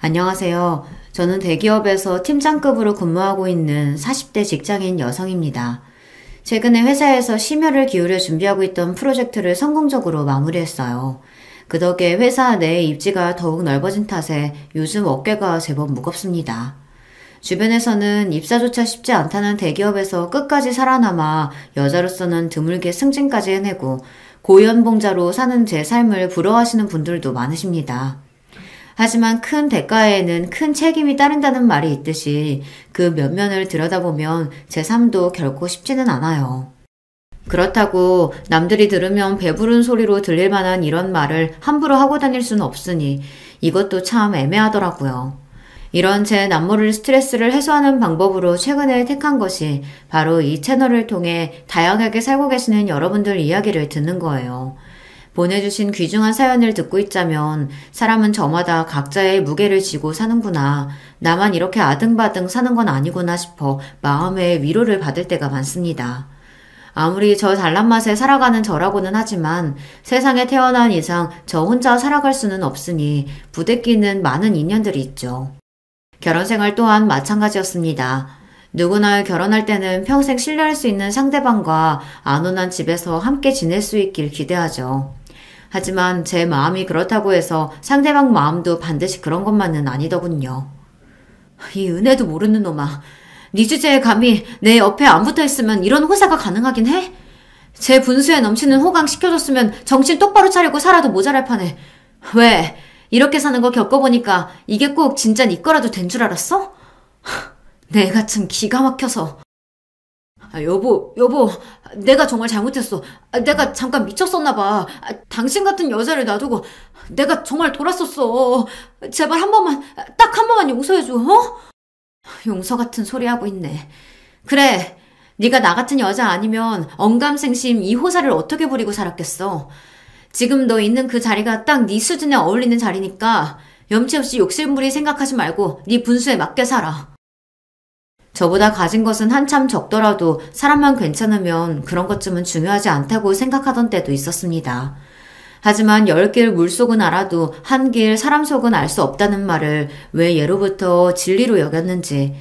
안녕하세요. 저는 대기업에서 팀장급으로 근무하고 있는 40대 직장인 여성입니다. 최근에 회사에서 심혈을 기울여 준비하고 있던 프로젝트를 성공적으로 마무리했어요. 그 덕에 회사 내 입지가 더욱 넓어진 탓에 요즘 어깨가 제법 무겁습니다. 주변에서는 입사조차 쉽지 않다는 대기업에서 끝까지 살아남아 여자로서는 드물게 승진까지 해내고 고연봉자로 사는 제 삶을 부러워하시는 분들도 많으십니다. 하지만 큰 대가에는 큰 책임이 따른다는 말이 있듯이 그 면면을 들여다보면 제 삶도 결코 쉽지는 않아요. 그렇다고 남들이 들으면 배부른 소리로 들릴 만한 이런 말을 함부로 하고 다닐 수는 없으니 이것도 참 애매하더라고요. 이런 제 남모를 스트레스를 해소하는 방법으로 최근에 택한 것이 바로 이 채널을 통해 다양하게 살고 계시는 여러분들 이야기를 듣는 거예요. 보내주신 귀중한 사연을 듣고 있자면 사람은 저마다 각자의 무게를 지고 사는구나. 나만 이렇게 아등바등 사는 건 아니구나 싶어 마음의 위로를 받을 때가 많습니다. 아무리 저 잘난 맛에 살아가는 저라고는 하지만 세상에 태어난 이상 저 혼자 살아갈 수는 없으니 부대끼는 많은 인연들이 있죠. 결혼생활 또한 마찬가지였습니다. 누구나 결혼할 때는 평생 신뢰할 수 있는 상대방과 안온한 집에서 함께 지낼 수 있길 기대하죠. 하지만 제 마음이 그렇다고 해서 상대방 마음도 반드시 그런 것만은 아니더군요. 이 은혜도 모르는 놈아. 네 주제에 감히 내 옆에 안 붙어있으면 이런 호사가 가능하긴 해? 제 분수에 넘치는 호강 시켜줬으면 정신 똑바로 차리고 살아도 모자랄 판에. 왜? 이렇게 사는 거 겪어보니까 이게 꼭 진짜 네 거라도 된 줄 알았어? 내가 참 기가 막혀서. 여보, 내가 정말 잘못했어. 내가 잠깐 미쳤었나봐. 당신 같은 여자를 놔두고 내가 정말 돌았었어. 제발 한 번만, 딱 한 번만 용서해줘, 어? 용서 같은 소리 하고 있네. 그래, 네가 나 같은 여자 아니면 언감생심 이 호사를 어떻게 부리고 살았겠어. 지금 너 있는 그 자리가 딱 네 수준에 어울리는 자리니까 염치 없이 욕심부리 생각하지 말고 네 분수에 맞게 살아. 저보다 가진 것은 한참 적더라도 사람만 괜찮으면 그런 것쯤은 중요하지 않다고 생각하던 때도 있었습니다. 하지만 10길 물속은 알아도 한 길 사람 속은 알 수 없다는 말을 왜 예로부터 진리로 여겼는지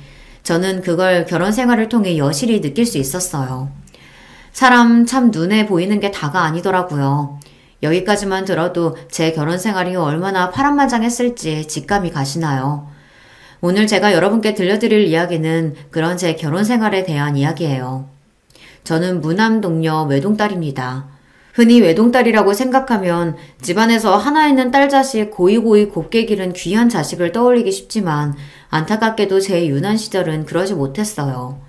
저는 그걸 결혼 생활을 통해 여실히 느낄 수 있었어요. 사람 참 눈에 보이는 게 다가 아니더라고요. 여기까지만 들어도 제 결혼 생활이 얼마나 파란만장했을지 직감이 가시나요? 오늘 제가 여러분께 들려드릴 이야기는 그런 제 결혼 생활에 대한 이야기예요. 저는 무남 동녀 외동딸입니다. 흔히 외동딸이라고 생각하면 집안에서 하나 있는 딸 자식 고이고이 곱게 기른 귀한 자식을 떠올리기 쉽지만 안타깝게도 제 유난 시절은 그러지 못했어요.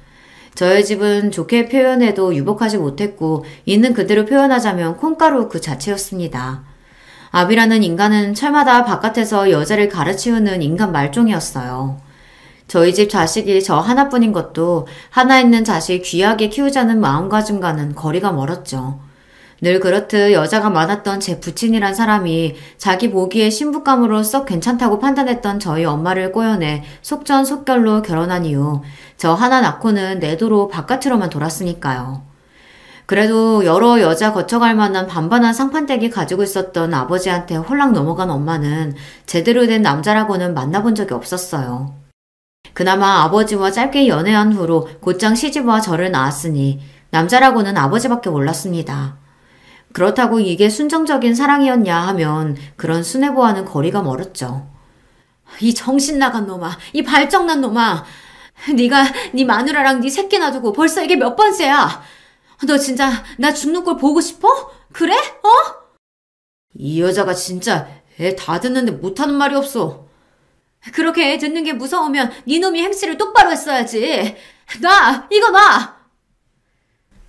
저의 집은 좋게 표현해도 유복하지 못했고 있는 그대로 표현하자면 콩가루 그 자체였습니다. 아비라는 인간은 철마다 바깥에서 여자를 가르치우는 인간 말종이었어요. 저희 집 자식이 저 하나뿐인 것도 하나 있는 자식 귀하게 키우자는 마음가짐과는 거리가 멀었죠. 늘 그렇듯 여자가 많았던 제 부친이란 사람이 자기 보기에 신부감으로 썩 괜찮다고 판단했던 저희 엄마를 꼬여내 속전속결로 결혼한 이후 저 하나 낳고는 내도로 바깥으로만 돌았으니까요. 그래도 여러 여자 거쳐갈 만한 반반한 상판댁이 가지고 있었던 아버지한테 홀랑 넘어간 엄마는 제대로 된 남자라고는 만나본 적이 없었어요. 그나마 아버지와 짧게 연애한 후로 곧장 시집와 저를 낳았으니 남자라고는 아버지밖에 몰랐습니다. 그렇다고 이게 순정적인 사랑이었냐 하면 그런 순애보와는 거리가 멀었죠. 이 정신 나간 놈아, 이 발정난 놈아, 네가 네 마누라랑 네 새끼 놔두고 벌써 이게 몇 번째야? 너 진짜 나 죽는 꼴 보고 싶어? 그래? 어? 이 여자가 진짜 애 다 듣는데 못하는 말이 없어. 그렇게 애 듣는 게 무서우면 네 놈이 행실을 똑바로 했어야지. 이거 놔!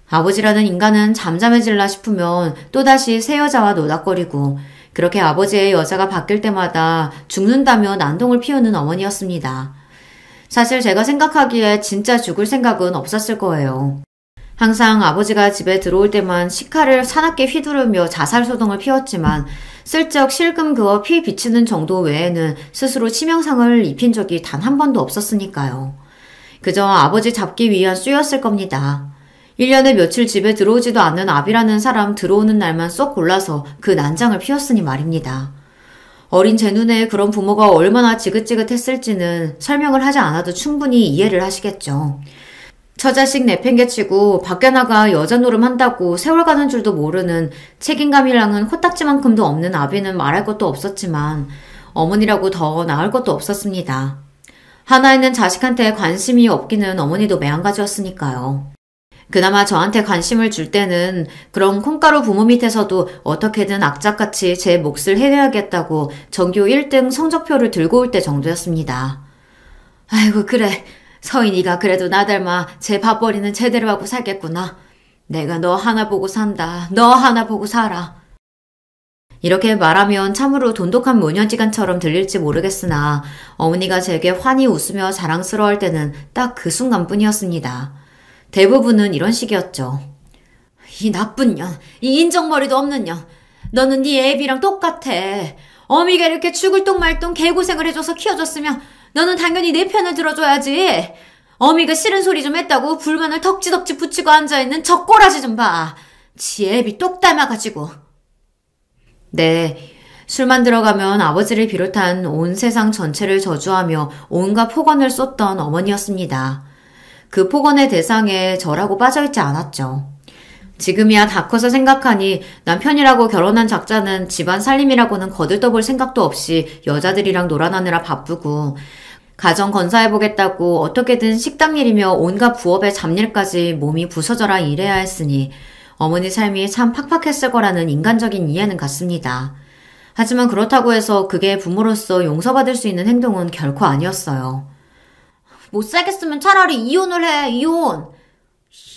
아버지라는 인간은 잠잠해질라 싶으면 또다시 새 여자와 노닥거리고 그렇게 아버지의 여자가 바뀔 때마다 죽는다며 난동을 피우는 어머니였습니다. 사실 제가 생각하기에 진짜 죽을 생각은 없었을 거예요. 항상 아버지가 집에 들어올 때만 식칼을 사납게 휘두르며 자살소동을 피웠지만 슬쩍 실금 그어 피 비치는 정도 외에는 스스로 치명상을 입힌 적이 단 한 번도 없었으니까요. 그저 아버지 잡기 위한 쑤였을 겁니다. 1년에 며칠 집에 들어오지도 않는 아비라는 사람 들어오는 날만 쏙 골라서 그 난장을 피웠으니 말입니다. 어린 제 눈에 그런 부모가 얼마나 지긋지긋했을지는 설명을 하지 않아도 충분히 이해를 하시겠죠. 처자식 내팽개치고 밖에 나가 여자 노름 한다고 세월 가는 줄도 모르는 책임감이랑은 코딱지만큼도 없는 아비는 말할 것도 없었지만 어머니라고 더 나을 것도 없었습니다. 하나 있는 자식한테 관심이 없기는 어머니도 매한가지였으니까요. 그나마 저한테 관심을 줄 때는 그런 콩가루 부모 밑에서도 어떻게든 악착같이 제 몫을 해내야겠다고 전교 1등 성적표를 들고 올 때 정도였습니다. 아이고 그래. 서인이가 그래도 나 닮아 제 밥벌이는 제대로 하고 살겠구나. 내가 너 하나 보고 산다. 너 하나 보고 살아. 이렇게 말하면 참으로 돈독한 모녀지간처럼 들릴지 모르겠으나 어머니가 제게 환히 웃으며 자랑스러워할 때는 딱 그 순간뿐이었습니다. 대부분은 이런 식이었죠. 이 나쁜 년, 이 인정머리도 없는 년. 너는 네 애비랑 똑같아. 어미가 이렇게 죽을 똥 말 똥 개고생을 해줘서 키워줬으면 너는 당연히 내 편을 들어줘야지. 어미가 싫은 소리 좀 했다고 불만을 덕지덕지 붙이고 앉아있는 저 꼬라지 좀 봐. 지 애비 똑 닮아가지고. 네, 술만 들어가면 아버지를 비롯한 온 세상 전체를 저주하며 온갖 폭언을 쏟던 어머니였습니다. 그 폭언의 대상에 저라고 빠져있지 않았죠. 지금이야 다 커서 생각하니 남편이라고 결혼한 작자는 집안 살림이라고는 거들떠볼 생각도 없이 여자들이랑 놀아나느라 바쁘고 가정 건사해보겠다고 어떻게든 식당 일이며 온갖 부업의 잡일까지 몸이 부서져라 일해야 했으니 어머니 삶이 참 팍팍했을 거라는 인간적인 이해는 같습니다. 하지만 그렇다고 해서 그게 부모로서 용서받을 수 있는 행동은 결코 아니었어요. 못 살겠으면 차라리 이혼을 해, 이혼.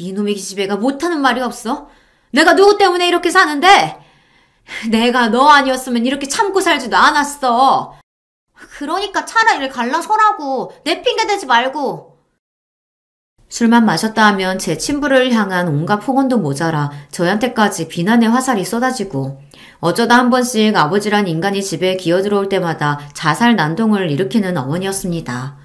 이놈의 기집애가 못하는 말이 없어? 내가 누구 때문에 이렇게 사는데? 내가 너 아니었으면 이렇게 참고 살지도 않았어. 그러니까 차라리 갈라서라고. 내 핑계 대지 말고. 술만 마셨다 하면 제 친부를 향한 온갖 폭언도 모자라 저한테까지 비난의 화살이 쏟아지고 어쩌다 한 번씩 아버지란 인간이 집에 기어들어올 때마다 자살 난동을 일으키는 어머니였습니다.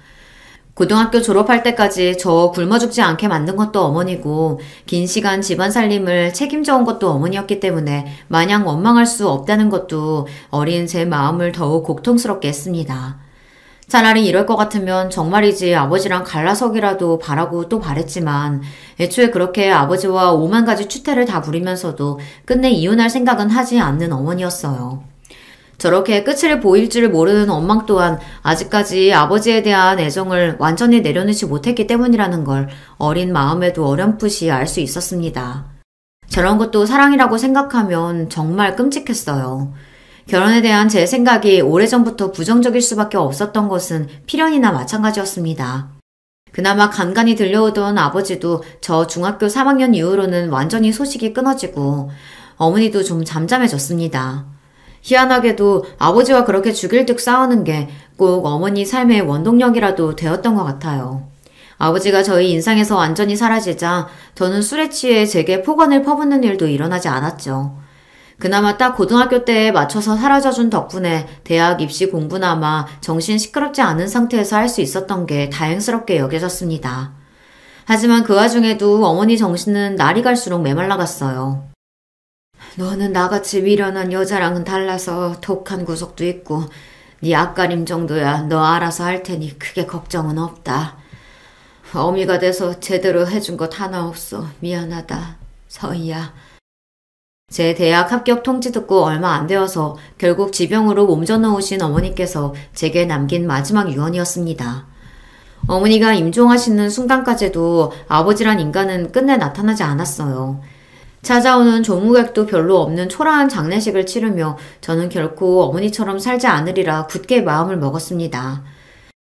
고등학교 졸업할 때까지 저 굶어 죽지 않게 만든 것도 어머니고 긴 시간 집안 살림을 책임져 온 것도 어머니였기 때문에 마냥 원망할 수 없다는 것도 어린 제 마음을 더욱 고통스럽게 했습니다. 차라리 이럴 것 같으면 정말이지 아버지랑 갈라서기라도 바라고 또 바랬지만 애초에 그렇게 아버지와 오만 가지 추태를 다 부리면서도 끝내 이혼할 생각은 하지 않는 어머니였어요. 저렇게 끝을 보일 줄 모르는 원망 또한 아직까지 아버지에 대한 애정을 완전히 내려놓지 못했기 때문이라는 걸 어린 마음에도 어렴풋이 알 수 있었습니다. 저런 것도 사랑이라고 생각하면 정말 끔찍했어요. 결혼에 대한 제 생각이 오래전부터 부정적일 수밖에 없었던 것은 필연이나 마찬가지였습니다. 그나마 간간히 들려오던 아버지도 저 중학교 3학년 이후로는 완전히 소식이 끊어지고 어머니도 좀 잠잠해졌습니다. 희한하게도 아버지와 그렇게 죽일 듯 싸우는 게 꼭 어머니 삶의 원동력이라도 되었던 것 같아요. 아버지가 저희 인상에서 완전히 사라지자 저는 술에 취해 제게 폭언을 퍼붓는 일도 일어나지 않았죠. 그나마 딱 고등학교 때에 맞춰서 사라져준 덕분에 대학 입시 공부나마 정신 시끄럽지 않은 상태에서 할 수 있었던 게 다행스럽게 여겨졌습니다. 하지만 그 와중에도 어머니 정신은 날이 갈수록 메말라갔어요. 너는 나같이 미련한 여자랑은 달라서 독한 구석도 있고 네 앞가림 정도야 너 알아서 할 테니 크게 걱정은 없다. 어미가 돼서 제대로 해준 것 하나 없어. 미안하다. 서희야. 제 대학 합격 통지 듣고 얼마 안 되어서 결국 지병으로 몸져 넣으신 어머니께서 제게 남긴 마지막 유언이었습니다. 어머니가 임종하시는 순간까지도 아버지란 인간은 끝내 나타나지 않았어요. 찾아오는 조무객도 별로 없는 초라한 장례식을 치르며 저는 결코 어머니처럼 살지 않으리라 굳게 마음을 먹었습니다.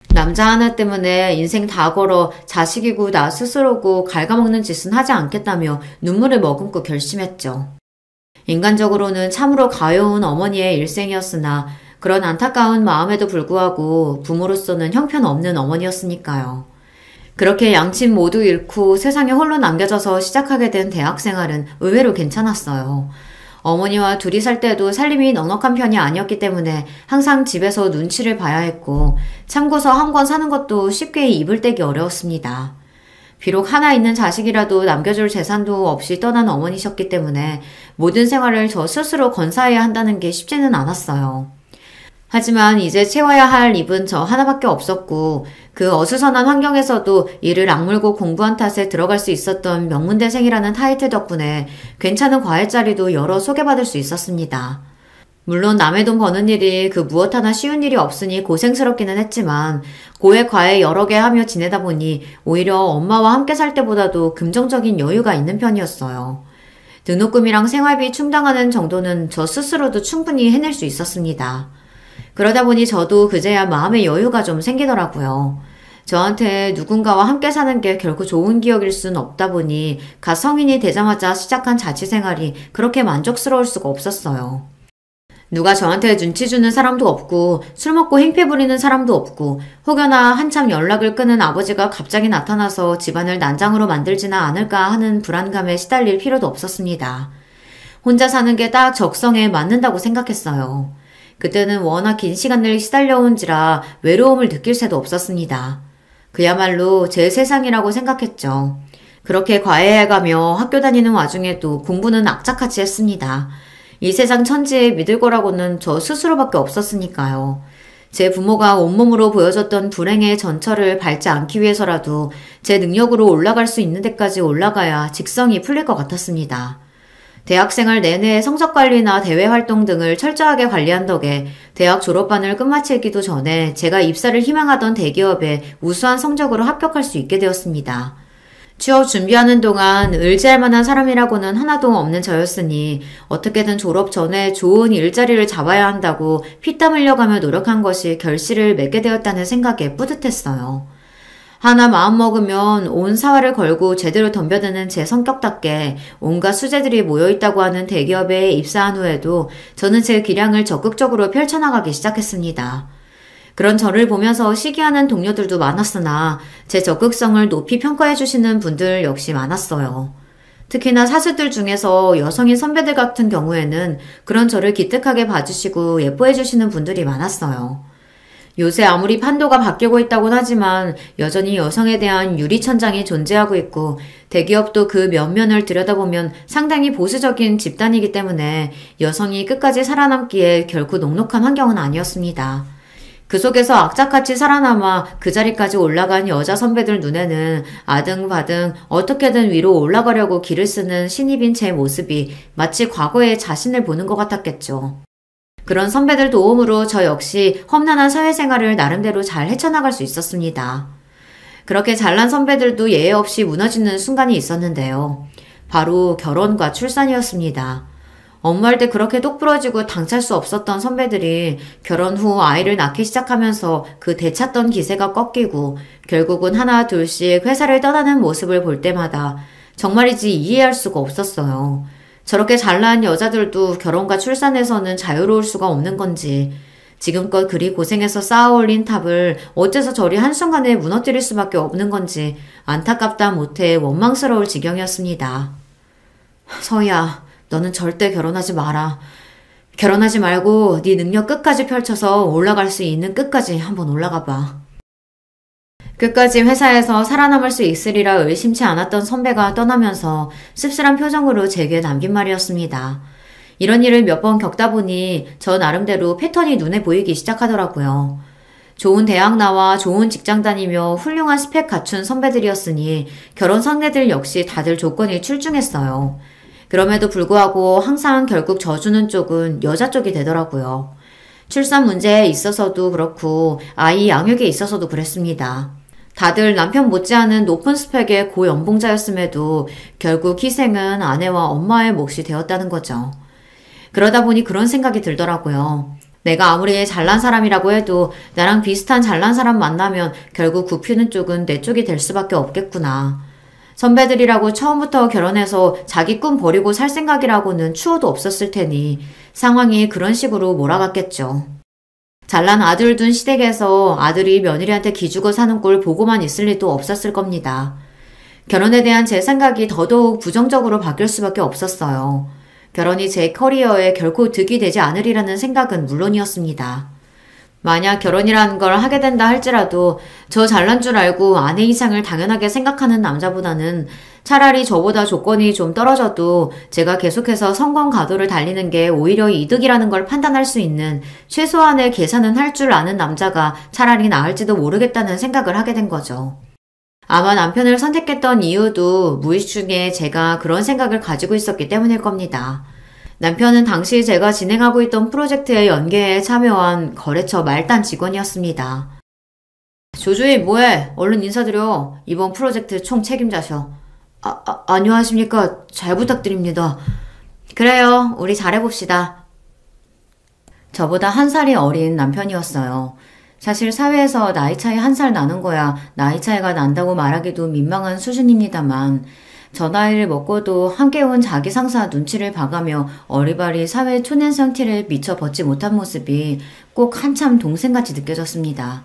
남자 하나 때문에 인생 다 걸어 자식이고 나 스스로고 갉아먹는 짓은 하지 않겠다며 눈물을 머금고 결심했죠. 인간적으로는 참으로 가여운 어머니의 일생이었으나 그런 안타까운 마음에도 불구하고 부모로서는 형편없는 어머니였으니까요. 그렇게 양친 모두 잃고 세상에 홀로 남겨져서 시작하게 된 대학생활은 의외로 괜찮았어요. 어머니와 둘이 살 때도 살림이 넉넉한 편이 아니었기 때문에 항상 집에서 눈치를 봐야 했고 참고서 한 권 사는 것도 쉽게 입을 떼기 어려웠습니다. 비록 하나 있는 자식이라도 남겨줄 재산도 없이 떠난 어머니셨기 때문에 모든 생활을 저 스스로 건사해야 한다는 게 쉽지는 않았어요. 하지만 이제 채워야 할 입은 저 하나밖에 없었고 그 어수선한 환경에서도 이를 악물고 공부한 탓에 들어갈 수 있었던 명문대생이라는 타이틀 덕분에 괜찮은 과외 자리도 여러 소개받을 수 있었습니다. 물론 남의 돈 버는 일이 그 무엇 하나 쉬운 일이 없으니 고생스럽기는 했지만 고액 과외 여러 개 하며 지내다 보니 오히려 엄마와 함께 살 때보다도 긍정적인 여유가 있는 편이었어요. 등록금이랑 생활비 충당하는 정도는 저 스스로도 충분히 해낼 수 있었습니다. 그러다 보니 저도 그제야 마음의 여유가 좀 생기더라고요. 저한테 누군가와 함께 사는 게 결코 좋은 기억일 순 없다 보니 갓 성인이 되자마자 시작한 자취생활이 그렇게 만족스러울 수가 없었어요. 누가 저한테 눈치 주는 사람도 없고 술 먹고 행패 부리는 사람도 없고 혹여나 한참 연락을 끊은 아버지가 갑자기 나타나서 집안을 난장으로 만들지나 않을까 하는 불안감에 시달릴 필요도 없었습니다. 혼자 사는 게 딱 적성에 맞는다고 생각했어요. 그때는 워낙 긴 시간을 시달려온지라 외로움을 느낄 새도 없었습니다. 그야말로 제 세상이라고 생각했죠. 그렇게 과외해가며 학교 다니는 와중에도 공부는 악착같이 했습니다. 이 세상 천지에 믿을 거라고는 저 스스로밖에 없었으니까요. 제 부모가 온몸으로 보여줬던 불행의 전철을 밟지 않기 위해서라도 제 능력으로 올라갈 수 있는 데까지 올라가야 직성이 풀릴 것 같았습니다. 대학생활 내내 성적관리나 대외활동 등을 철저하게 관리한 덕에 대학 졸업반을 끝마치기도 전에 제가 입사를 희망하던 대기업에 우수한 성적으로 합격할 수 있게 되었습니다. 취업 준비하는 동안 의지할 만한 사람이라고는 하나도 없는 저였으니 어떻게든 졸업 전에 좋은 일자리를 잡아야 한다고 피땀 흘려가며 노력한 것이 결실을 맺게 되었다는 생각에 뿌듯했어요. 하나 마음먹으면 온 사활을 걸고 제대로 덤벼드는 제 성격답게 온갖 수재들이 모여있다고 하는 대기업에 입사한 후에도 저는 제 기량을 적극적으로 펼쳐나가기 시작했습니다. 그런 저를 보면서 시기하는 동료들도 많았으나 제 적극성을 높이 평가해주시는 분들 역시 많았어요. 특히나 사수들 중에서 여성인 선배들 같은 경우에는 그런 저를 기특하게 봐주시고 예뻐해주시는 분들이 많았어요. 요새 아무리 판도가 바뀌고 있다곤 하지만 여전히 여성에 대한 유리천장이 존재하고 있고 대기업도 그 면면을 들여다보면 상당히 보수적인 집단이기 때문에 여성이 끝까지 살아남기에 결코 녹록한 환경은 아니었습니다. 그 속에서 악착같이 살아남아 그 자리까지 올라간 여자 선배들 눈에는 아등바등 어떻게든 위로 올라가려고 길을 쓰는 신입인 제 모습이 마치 과거의 자신을 보는 것 같았겠죠. 그런 선배들 도움으로 저 역시 험난한 사회생활을 나름대로 잘 헤쳐나갈 수 있었습니다. 그렇게 잘난 선배들도 예외 없이 무너지는 순간이 있었는데요. 바로 결혼과 출산이었습니다. 업무할 때 그렇게 똑부러지고 당찰 수 없었던 선배들이 결혼 후 아이를 낳기 시작하면서 그 되찾던 기세가 꺾이고 결국은 하나 둘씩 회사를 떠나는 모습을 볼 때마다 정말이지 이해할 수가 없었어요. 저렇게 잘난 여자들도 결혼과 출산에서는 자유로울 수가 없는 건지 지금껏 그리 고생해서 쌓아올린 탑을 어째서 저리 한순간에 무너뜨릴 수밖에 없는 건지 안타깝다 못해 원망스러울 지경이었습니다. 서희야, 너는 절대 결혼하지 마라. 결혼하지 말고 네 능력 끝까지 펼쳐서 올라갈 수 있는 끝까지 한번 올라가 봐. 끝까지 회사에서 살아남을 수 있으리라 의심치 않았던 선배가 떠나면서 씁쓸한 표정으로 제게 남긴 말이었습니다. 이런 일을 몇 번 겪다 보니 저 나름대로 패턴이 눈에 보이기 시작하더라고요. 좋은 대학 나와 좋은 직장 다니며 훌륭한 스펙 갖춘 선배들이었으니 결혼 상대들 역시 다들 조건이 출중했어요. 그럼에도 불구하고 항상 결국 져주는 쪽은 여자 쪽이 되더라고요. 출산 문제에 있어서도 그렇고 아이 양육에 있어서도 그랬습니다. 다들 남편 못지않은 높은 스펙의 고연봉자였음에도 결국 희생은 아내와 엄마의 몫이 되었다는 거죠. 그러다 보니 그런 생각이 들더라고요. 내가 아무리 잘난 사람이라고 해도 나랑 비슷한 잘난 사람 만나면 결국 굽히는 쪽은 내 쪽이 될 수밖에 없겠구나. 선배들이라고 처음부터 결혼해서 자기 꿈 버리고 살 생각이라고는 추호도 없었을 테니 상황이 그런 식으로 몰아갔겠죠. 잘난 아들 둔 시댁에서 아들이 며느리한테 기죽어 사는 꼴 보고만 있을 리도 없었을 겁니다. 결혼에 대한 제 생각이 더더욱 부정적으로 바뀔 수밖에 없었어요. 결혼이 제 커리어에 결코 득이 되지 않으리라는 생각은 물론이었습니다. 만약 결혼이라는 걸 하게 된다 할지라도 저 잘난 줄 알고 아내 이상을 당연하게 생각하는 남자보다는 차라리 저보다 조건이 좀 떨어져도 제가 계속해서 성공 가도를 달리는 게 오히려 이득이라는 걸 판단할 수 있는 최소한의 계산은 할 줄 아는 남자가 차라리 나을지도 모르겠다는 생각을 하게 된 거죠. 아마 남편을 선택했던 이유도 무의식 중에 제가 그런 생각을 가지고 있었기 때문일 겁니다. 남편은 당시 제가 진행하고 있던 프로젝트의 연계에 참여한 거래처 말단 직원이었습니다. 조주희 뭐해? 얼른 인사드려. 이번 프로젝트 총 책임자셔. 안녕하십니까. 잘 부탁드립니다. 그래요. 우리 잘해봅시다. 저보다 한 살이 어린 남편이었어요. 사실 사회에서 나이 차이 한 살 나는 거야 나이 차이가 난다고 말하기도 민망한 수준입니다만 저 나이를 먹고도 함께 온 자기 상사 눈치를 봐가며 어리바리 사회 초년생 티를 미처 벗지 못한 모습이 꼭 한참 동생같이 느껴졌습니다.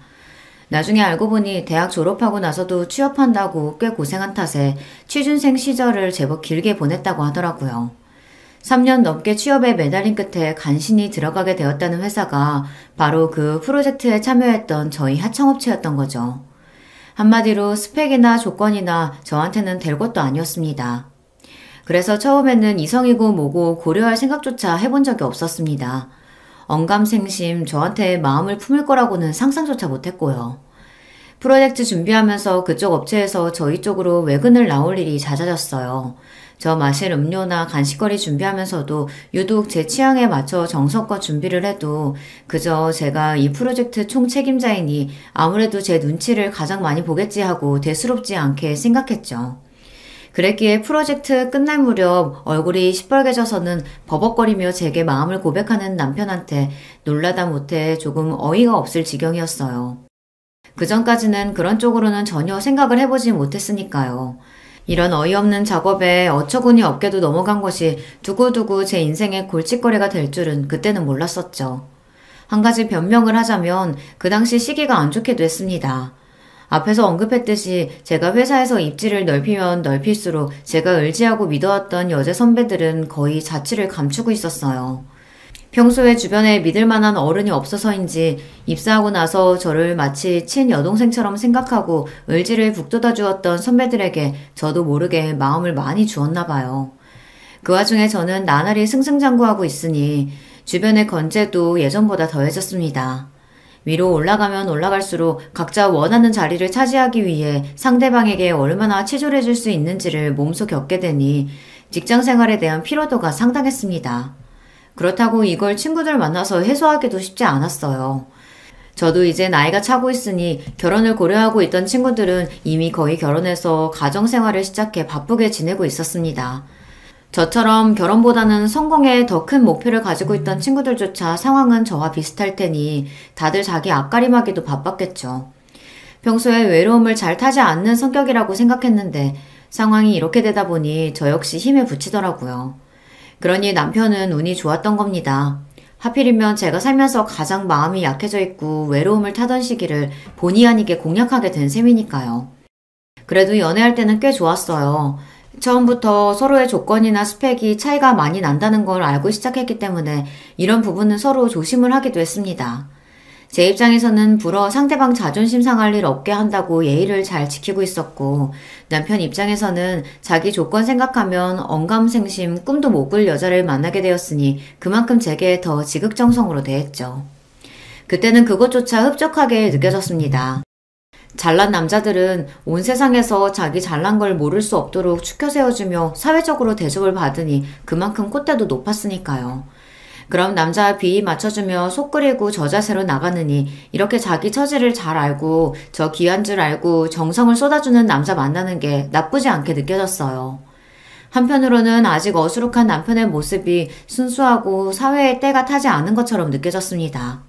나중에 알고 보니 대학 졸업하고 나서도 취업한다고 꽤 고생한 탓에 취준생 시절을 제법 길게 보냈다고 하더라고요. 3년 넘게 취업에 매달린 끝에 간신히 들어가게 되었다는 회사가 바로 그 프로젝트에 참여했던 저희 하청업체였던 거죠. 한마디로 스펙이나 조건이나 저한테는 될 것도 아니었습니다. 그래서 처음에는 이성이고 뭐고 고려할 생각조차 해본 적이 없었습니다. 언감생심 저한테 마음을 품을 거라고는 상상조차 못했고요. 프로젝트 준비하면서 그쪽 업체에서 저희 쪽으로 외근을 나올 일이 잦아졌어요. 저 마실 음료나 간식거리 준비하면서도 유독 제 취향에 맞춰 정성껏 준비를 해도 그저 제가 이 프로젝트 총 책임자이니 아무래도 제 눈치를 가장 많이 보겠지 하고 대수롭지 않게 생각했죠. 그랬기에 프로젝트 끝날 무렵 얼굴이 시뻘개져서는 버벅거리며 제게 마음을 고백하는 남편한테 놀라다 못해 조금 어이가 없을 지경이었어요. 그전까지는 그런 쪽으로는 전혀 생각을 해보지 못했으니까요. 이런 어이없는 작업에 어처구니 없게도 넘어간 것이 두고두고 제 인생의 골칫거리가 될 줄은 그때는 몰랐었죠. 한 가지 변명을 하자면 그 당시 시기가 안 좋기도 했습니다. 앞에서 언급했듯이 제가 회사에서 입지를 넓히면 넓힐수록 제가 의지하고 믿어왔던 여자 선배들은 거의 자취를 감추고 있었어요. 평소에 주변에 믿을 만한 어른이 없어서인지 입사하고 나서 저를 마치 친여동생처럼 생각하고 의지를 북돋아 주었던 선배들에게 저도 모르게 마음을 많이 주었나 봐요. 그 와중에 저는 나날이 승승장구하고 있으니 주변의 건재도 예전보다 더해졌습니다. 위로 올라가면 올라갈수록 각자 원하는 자리를 차지하기 위해 상대방에게 얼마나 치졸해 줄 수 있는지를 몸소 겪게 되니 직장 생활에 대한 피로도가 상당했습니다. 그렇다고 이걸 친구들 만나서 해소하기도 쉽지 않았어요. 저도 이제 나이가 차고 있으니 결혼을 고려하고 있던 친구들은 이미 거의 결혼해서 가정생활을 시작해 바쁘게 지내고 있었습니다. 저처럼 결혼보다는 성공에 더 큰 목표를 가지고 있던 친구들조차 상황은 저와 비슷할 테니 다들 자기 앞가림하기도 바빴겠죠. 평소에 외로움을 잘 타지 않는 성격이라고 생각했는데 상황이 이렇게 되다 보니 저 역시 힘에 부치더라고요. 그러니 남편은 운이 좋았던 겁니다. 하필이면 제가 살면서 가장 마음이 약해져 있고 외로움을 타던 시기를 본의 아니게 공략하게 된 셈이니까요. 그래도 연애할 때는 꽤 좋았어요. 처음부터 서로의 조건이나 스펙이 차이가 많이 난다는 걸 알고 시작했기 때문에 이런 부분은 서로 조심을 하기도 했습니다. 제 입장에서는 불어 상대방 자존심 상할 일 없게 한다고 예의를 잘 지키고 있었고 남편 입장에서는 자기 조건 생각하면 언감생심 꿈도 못 꿀 여자를 만나게 되었으니 그만큼 제게 더 지극정성으로 대했죠. 그때는 그것조차 흡족하게 느껴졌습니다. 잘난 남자들은 온 세상에서 자기 잘난 걸 모를 수 없도록 추켜 세워주며 사회적으로 대접을 받으니 그만큼 콧대도 높았으니까요. 그럼 남자 비위 맞춰주며 속 끓이고 저 자세로 나가느니 이렇게 자기 처지를 잘 알고 저 귀한 줄 알고 정성을 쏟아주는 남자 만나는 게 나쁘지 않게 느껴졌어요. 한편으로는 아직 어수룩한 남편의 모습이 순수하고 사회의 때가 타지 않은 것처럼 느껴졌습니다.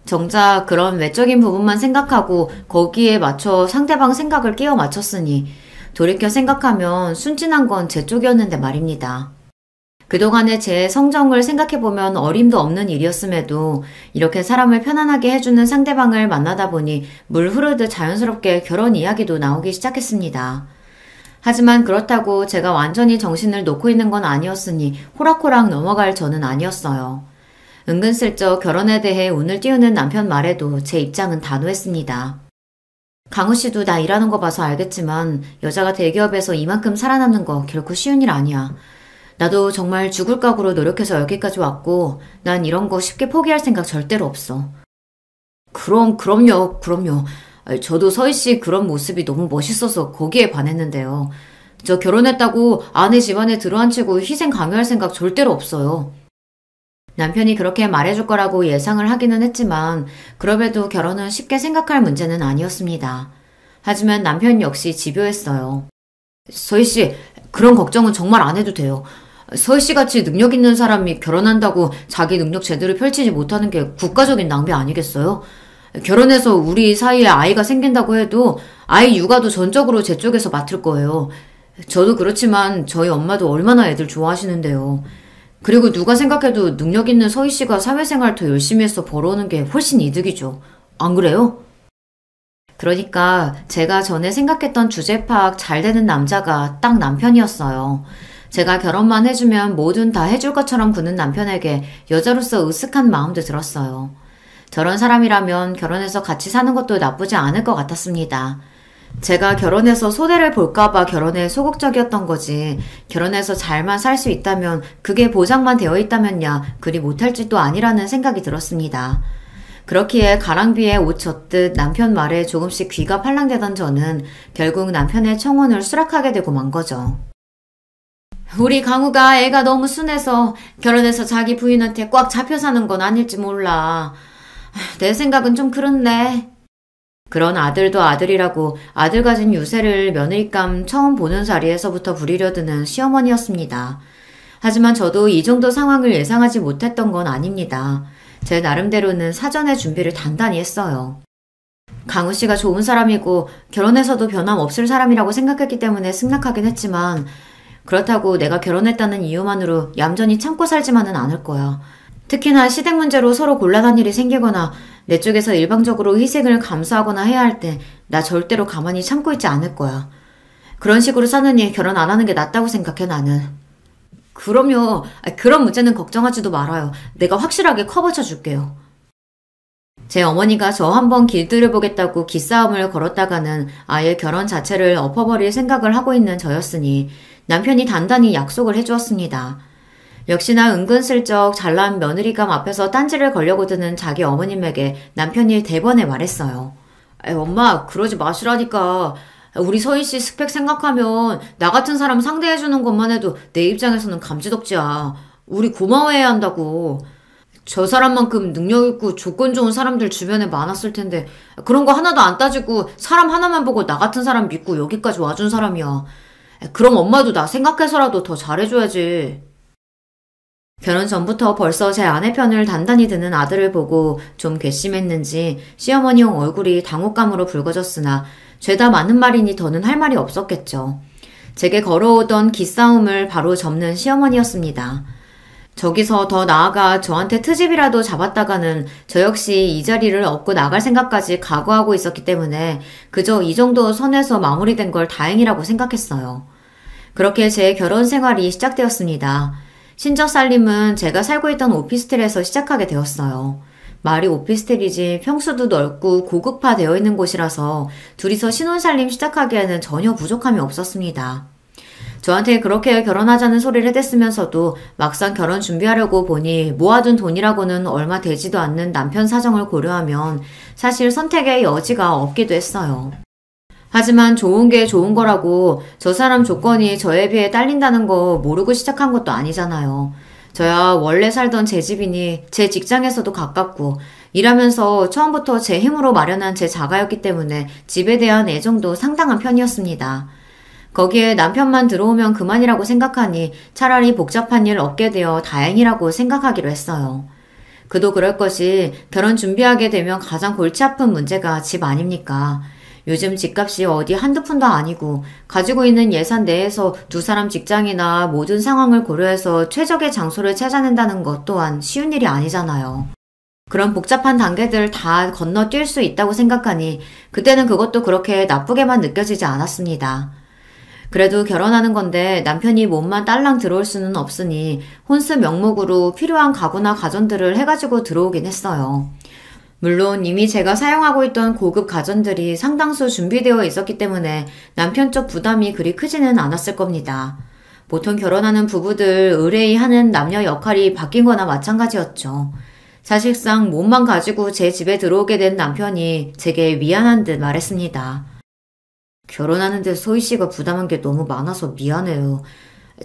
정작 그런 외적인 부분만 생각하고 거기에 맞춰 상대방 생각을 끼워 맞췄으니 돌이켜 생각하면 순진한 건 제 쪽이었는데 말입니다. 그동안의 제 성정을 생각해보면 어림도 없는 일이었음에도 이렇게 사람을 편안하게 해주는 상대방을 만나다 보니 물 흐르듯 자연스럽게 결혼 이야기도 나오기 시작했습니다. 하지만 그렇다고 제가 완전히 정신을 놓고 있는 건 아니었으니 호락호락 넘어갈 저는 아니었어요. 은근슬쩍 결혼에 대해 운을 띄우는 남편 말에도 제 입장은 단호했습니다. 강우 씨도 나 일하는 거 봐서 알겠지만 여자가 대기업에서 이만큼 살아남는 거 결코 쉬운 일 아니야. 나도 정말 죽을 각오로 노력해서 여기까지 왔고 난 이런 거 쉽게 포기할 생각 절대로 없어. 그럼요. 저도 서희 씨 그런 모습이 너무 멋있어서 거기에 반했는데요. 저 결혼했다고 아내 집안에 들어앉히고 희생 강요할 생각 절대로 없어요. 남편이 그렇게 말해줄 거라고 예상을 하기는 했지만 그럼에도 결혼은 쉽게 생각할 문제는 아니었습니다. 하지만 남편 역시 집요했어요. 서희 씨, 그런 걱정은 정말 안 해도 돼요. 서희 씨 같이 능력 있는 사람이 결혼한다고 자기 능력 제대로 펼치지 못하는 게 국가적인 낭비 아니겠어요? 결혼해서 우리 사이에 아이가 생긴다고 해도 아이 육아도 전적으로 제 쪽에서 맡을 거예요. 저도 그렇지만 저희 엄마도 얼마나 애들 좋아하시는데요. 그리고 누가 생각해도 능력 있는 서희 씨가 사회생활 더 열심히 해서 벌어오는 게 훨씬 이득이죠. 안 그래요? 그러니까 제가 전에 생각했던 주제 파악 잘 되는 남자가 딱 남편이었어요. 제가 결혼만 해주면 뭐든 다 해줄 것처럼 구는 남편에게 여자로서 으쓱한 마음도 들었어요. 저런 사람이라면 결혼해서 같이 사는 것도 나쁘지 않을 것 같았습니다. 제가 결혼해서 소대를 볼까봐 결혼에 소극적이었던 거지, 결혼해서 잘만 살 수 있다면 그게 보장만 되어 있다면야 그리 못할 짓도 아니라는 생각이 들었습니다. 그렇기에 가랑비에 옷 젖듯 남편 말에 조금씩 귀가 팔랑대던 저는 결국 남편의 청혼을 수락하게 되고 만 거죠. 우리 강우가 애가 너무 순해서 결혼해서 자기 부인한테 꽉 잡혀 사는 건 아닐지 몰라. 내 생각은 좀 그렇네. 그런 아들도 아들이라고 아들 가진 유세를 며느리감 처음 보는 자리에서부터 부리려드는 시어머니였습니다. 하지만 저도 이 정도 상황을 예상하지 못했던 건 아닙니다. 제 나름대로는 사전에 준비를 단단히 했어요. 강우 씨가 좋은 사람이고 결혼해서도 변함없을 사람이라고 생각했기 때문에 승낙하긴 했지만 그렇다고 내가 결혼했다는 이유만으로 얌전히 참고 살지만은 않을 거야. 특히나 시댁 문제로 서로 곤란한 일이 생기거나 내 쪽에서 일방적으로 희생을 감수하거나 해야 할 때 나 절대로 가만히 참고 있지 않을 거야. 그런 식으로 사느니 결혼 안 하는 게 낫다고 생각해 나는. 그럼요. 그런 문제는 걱정하지도 말아요. 내가 확실하게 커버쳐 줄게요. 제 어머니가 저 한번 길들여보겠다고 기싸움을 걸었다가는 아예 결혼 자체를 엎어버릴 생각을 하고 있는 저였으니 남편이 단단히 약속을 해주었습니다. 역시나 은근슬쩍 잘난 며느리감 앞에서 딴지를 걸려고 드는 자기 어머님에게 남편이 대번에 말했어요. 엄마, 그러지 마시라니까. 우리 서희 씨 스펙 생각하면 나 같은 사람 상대해주는 것만 해도 내 입장에서는 감지덕지야. 우리 고마워해야 한다고. 저 사람만큼 능력 있고 조건 좋은 사람들 주변에 많았을 텐데 그런 거 하나도 안 따지고 사람 하나만 보고 나 같은 사람 믿고 여기까지 와준 사람이야. 그럼 엄마도 나 생각해서라도 더 잘해줘야지. 결혼 전부터 벌써 제 아내 편을 단단히 드는 아들을 보고 좀 괘씸했는지 시어머니용 얼굴이 당혹감으로 붉어졌으나 죄다 맞는 말이니 더는 할 말이 없었겠죠. 제게 걸어오던 기싸움을 바로 접는 시어머니였습니다. 저기서 더 나아가 저한테 트집이라도 잡았다가는 저 역시 이 자리를 얻고 나갈 생각까지 각오하고 있었기 때문에 그저 이 정도 선에서 마무리된 걸 다행이라고 생각했어요. 그렇게 제 결혼 생활이 시작되었습니다. 신적 살림은 제가 살고 있던 오피스텔에서 시작하게 되었어요. 말이 오피스텔이지 평수도 넓고 고급화되어 있는 곳이라서 둘이서 신혼살림 시작하기에는 전혀 부족함이 없었습니다. 저한테 그렇게 결혼하자는 소리를 해댔으면서도 막상 결혼 준비하려고 보니 모아둔 돈이라고는 얼마 되지도 않는 남편 사정을 고려하면 사실 선택의 여지가 없기도 했어요. 하지만 좋은 게 좋은 거라고 저 사람 조건이 저에 비해 딸린다는 거 모르고 시작한 것도 아니잖아요. 저야 원래 살던 제 집이니 제 직장에서도 가깝고 일하면서 처음부터 제 힘으로 마련한 제 자가였기 때문에 집에 대한 애정도 상당한 편이었습니다. 거기에 남편만 들어오면 그만이라고 생각하니 차라리 복잡한 일 없게 되어 다행이라고 생각하기로 했어요. 그도 그럴 것이 결혼 준비하게 되면 가장 골치 아픈 문제가 집 아닙니까? 요즘 집값이 어디 한두 푼도 아니고 가지고 있는 예산 내에서 두 사람 직장이나 모든 상황을 고려해서 최적의 장소를 찾아낸다는 것 또한 쉬운 일이 아니잖아요. 그런 복잡한 단계들 다 건너뛸 수 있다고 생각하니 그때는 그것도 그렇게 나쁘게만 느껴지지 않았습니다. 그래도 결혼하는 건데 남편이 몸만 딸랑 들어올 수는 없으니 혼수 명목으로 필요한 가구나 가전들을 해가지고 들어오긴 했어요. 물론 이미 제가 사용하고 있던 고급 가전들이 상당수 준비되어 있었기 때문에 남편 쪽 부담이 그리 크지는 않았을 겁니다. 보통 결혼하는 부부들 의뢰이 하는 남녀 역할이 바뀐 거나 마찬가지였죠. 사실상 몸만 가지고 제 집에 들어오게 된 남편이 제게 미안한 듯 말했습니다. 결혼하는데 소희 씨가 부담한 게 너무 많아서 미안해요.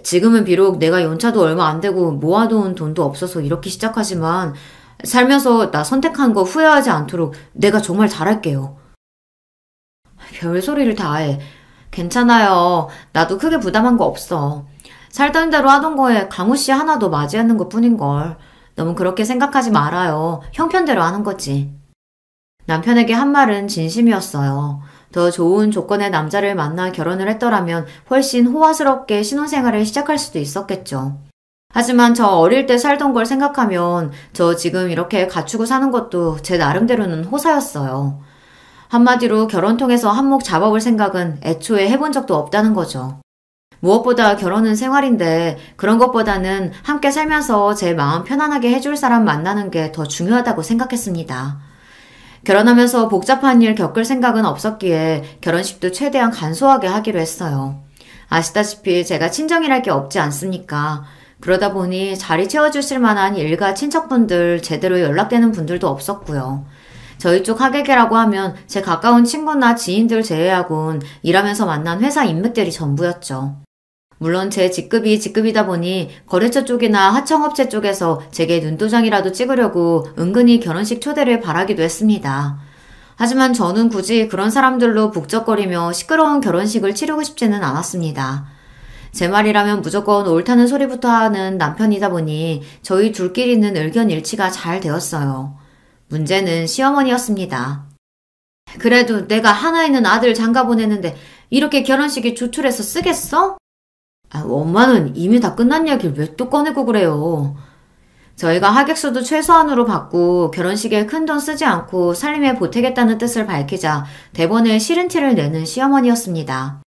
지금은 비록 내가 연차도 얼마 안 되고 모아놓은 돈도 없어서 이렇게 시작하지만 살면서 나 선택한 거 후회하지 않도록 내가 정말 잘할게요. 별소리를 다 해. 괜찮아요. 나도 크게 부담한 거 없어. 살던 대로 하던 거에 강우 씨 하나 더 맞이하는 것 뿐인걸. 너무 그렇게 생각하지 말아요. 형편대로 하는 거지. 남편에게 한 말은 진심이었어요. 더 좋은 조건의 남자를 만나 결혼을 했더라면 훨씬 호화스럽게 신혼생활을 시작할 수도 있었겠죠. 하지만 저 어릴 때 살던 걸 생각하면 저 지금 이렇게 갖추고 사는 것도 제 나름대로는 호사였어요. 한마디로 결혼 통해서 한몫 잡아볼 생각은 애초에 해본 적도 없다는 거죠. 무엇보다 결혼은 생활인데 그런 것보다는 함께 살면서 제 마음 편안하게 해줄 사람 만나는 게 더 중요하다고 생각했습니다. 결혼하면서 복잡한 일 겪을 생각은 없었기에 결혼식도 최대한 간소하게 하기로 했어요. 아시다시피 제가 친정이랄 게 없지 않습니까? 그러다 보니 자리 채워주실 만한 일가 친척분들 제대로 연락되는 분들도 없었고요. 저희 쪽 하객이라고 하면 제 가까운 친구나 지인들 제외하곤 일하면서 만난 회사 인맥들이 전부였죠. 물론 제 직급이다 보니 거래처 쪽이나 하청업체 쪽에서 제게 눈도장이라도 찍으려고 은근히 결혼식 초대를 바라기도 했습니다. 하지만 저는 굳이 그런 사람들로 북적거리며 시끄러운 결혼식을 치르고 싶지는 않았습니다. 제 말이라면 무조건 옳다는 소리부터 하는 남편이다 보니 저희 둘끼리는 의견 일치가 잘 되었어요. 문제는 시어머니였습니다. 그래도 내가 하나 있는 아들 장가 보내는데 이렇게 결혼식에 조출해서 쓰겠어? 엄마는 이미 다 끝난 이야기를 왜 또 꺼내고 그래요. 저희가 하객수도 최소한으로 받고 결혼식에 큰돈 쓰지 않고 살림에 보태겠다는 뜻을 밝히자 대번에 싫은 티를 내는 시어머니였습니다.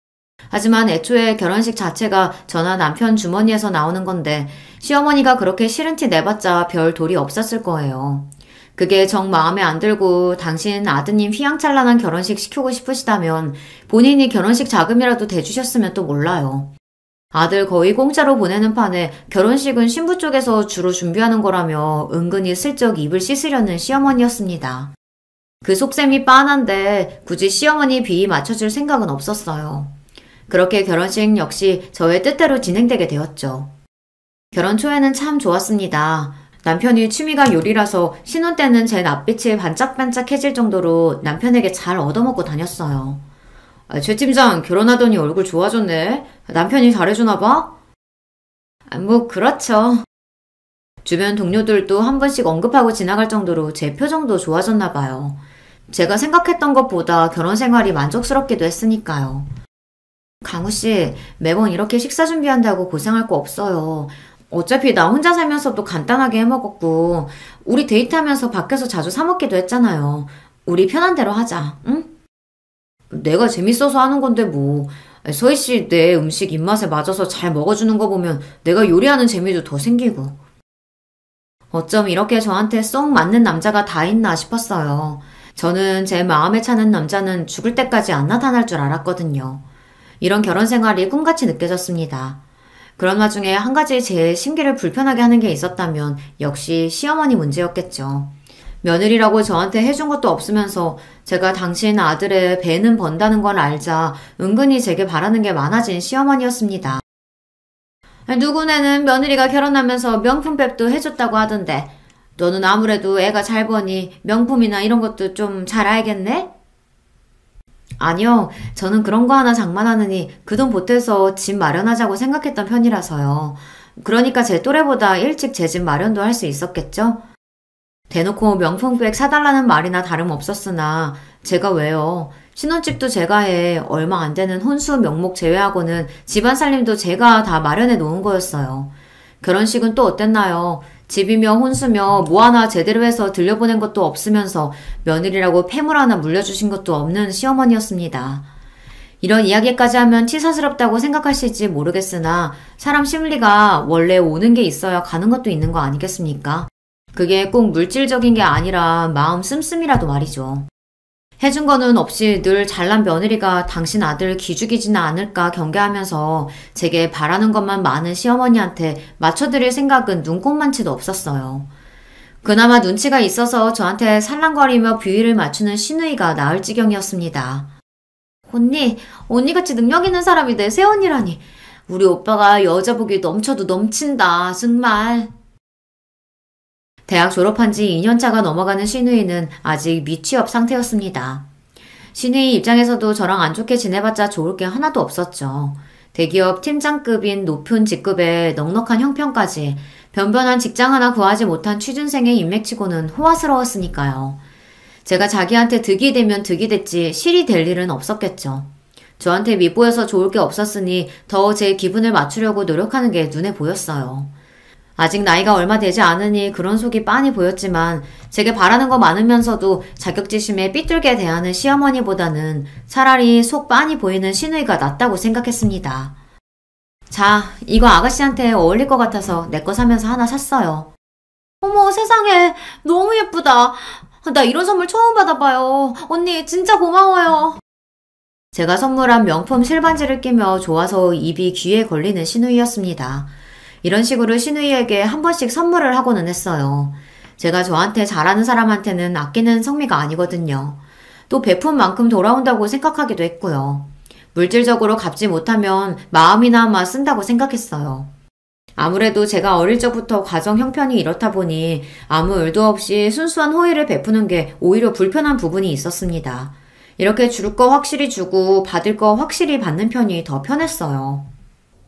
하지만 애초에 결혼식 자체가 저나 남편 주머니에서 나오는 건데 시어머니가 그렇게 싫은 티 내봤자 별 도리 없었을 거예요. 그게 정 마음에 안 들고 당신 아드님 휘황찬란한 결혼식 시키고 싶으시다면 본인이 결혼식 자금이라도 대주셨으면 또 몰라요. 아들 거의 공짜로 보내는 판에 결혼식은 신부 쪽에서 주로 준비하는 거라며 은근히 슬쩍 입을 씻으려는 시어머니였습니다. 그 속셈이 빤한데 굳이 시어머니 비위 맞춰줄 생각은 없었어요. 그렇게 결혼식 역시 저의 뜻대로 진행되게 되었죠. 결혼 초에는 참 좋았습니다. 남편이 취미가 요리라서 신혼 때는 제 낯빛이 반짝반짝해질 정도로 남편에게 잘 얻어먹고 다녔어요. 최 팀장 결혼하더니 얼굴 좋아졌네. 남편이 잘해주나 봐? 뭐 그렇죠. 주변 동료들도 한 번씩 언급하고 지나갈 정도로 제 표정도 좋아졌나 봐요. 제가 생각했던 것보다 결혼 생활이 만족스럽기도 했으니까요. 강우씨, 매번 이렇게 식사 준비한다고 고생할 거 없어요. 어차피 나 혼자 살면서도 간단하게 해먹었고 우리 데이트하면서 밖에서 자주 사 먹기도 했잖아요. 우리 편한 대로 하자, 응? 내가 재밌어서 하는 건데 뭐. 서희씨 내 음식 입맛에 맞아서 잘 먹어주는 거 보면 내가 요리하는 재미도 더 생기고. 어쩜 이렇게 저한테 쏙 맞는 남자가 다 있나 싶었어요. 저는 제 마음에 차는 남자는 죽을 때까지 안 나타날 줄 알았거든요. 이런 결혼 생활이 꿈같이 느껴졌습니다. 그런 와중에 한 가지 제 심기를 불편하게 하는 게 있었다면 역시 시어머니 문제였겠죠. 며느리라고 저한테 해준 것도 없으면서 제가 당신 아들의 배는 번다는 걸 알자 은근히 제게 바라는 게 많아진 시어머니였습니다. 누구네는 며느리가 결혼하면서 명품백도 해줬다고 하던데 너는 아무래도 애가 잘 버니 명품이나 이런 것도 좀 잘 알겠네? 아니요. 저는 그런 거 하나 장만하느니 그 돈 보태서 집 마련하자고 생각했던 편이라서요. 그러니까 제 또래보다 일찍 제 집 마련도 할 수 있었겠죠? 대놓고 명품백 사달라는 말이나 다름없었으나 제가 왜요. 신혼집도 제가 해 얼마 안 되는 혼수 명목 제외하고는 집안 살림도 제가 다 마련해 놓은 거였어요. 결혼식은 또 어땠나요? 집이며 혼수며 뭐 하나 제대로 해서 들려보낸 것도 없으면서 며느리라고 폐물 하나 물려주신 것도 없는 시어머니였습니다. 이런 이야기까지 하면 치사스럽다고 생각하실지 모르겠으나 사람 심리가 원래 오는 게 있어야 가는 것도 있는 거 아니겠습니까? 그게 꼭 물질적인 게 아니라 마음 씀씀이라도 말이죠. 해준 거는 없이 늘 잘난 며느리가 당신 아들 기죽이지는 않을까 경계하면서 제게 바라는 것만 많은 시어머니한테 맞춰드릴 생각은 눈꼽만치도 없었어요. 그나마 눈치가 있어서 저한테 살랑거리며 비위를 맞추는 시누이가 나을 지경이었습니다. 언니같이 능력 있는 사람이 내 새언니라니. 우리 오빠가 여자 복이 넘쳐도 넘친다, 정말. 대학 졸업한 지 2년차가 넘어가는 시누이는 아직 미취업 상태였습니다. 시누이 입장에서도 저랑 안 좋게 지내봤자 좋을 게 하나도 없었죠. 대기업 팀장급인 높은 직급에 넉넉한 형편까지 변변한 직장 하나 구하지 못한 취준생의 인맥치고는 호화스러웠으니까요. 제가 자기한테 득이 되면 득이 됐지 실이 될 일은 없었겠죠. 저한테 밉보여서 좋을 게 없었으니 더 제 기분을 맞추려고 노력하는 게 눈에 보였어요. 아직 나이가 얼마 되지 않으니 그런 속이 빤히 보였지만 제게 바라는 거 많으면서도 자격지심에 삐뚤게 대하는 시어머니보다는 차라리 속 빤히 보이는 시누이가 낫다고 생각했습니다. 자, 이거 아가씨한테 어울릴 것 같아서 내 거 사면서 하나 샀어요. 어머, 세상에, 너무 예쁘다. 나 이런 선물 처음 받아봐요. 언니 진짜 고마워요. 제가 선물한 명품 실반지를 끼며 좋아서 입이 귀에 걸리는 시누이였습니다. 이런 식으로 시누이에게 한 번씩 선물을 하고는 했어요. 제가 저한테 잘하는 사람한테는 아끼는 성미가 아니거든요. 또 베푼 만큼 돌아온다고 생각하기도 했고요. 물질적으로 갚지 못하면 마음이나마 쓴다고 생각했어요. 아무래도 제가 어릴 적부터 가정 형편이 이렇다 보니 아무 의도 없이 순수한 호의를 베푸는 게 오히려 불편한 부분이 있었습니다. 이렇게 줄 거 확실히 주고 받을 거 확실히 받는 편이 더 편했어요.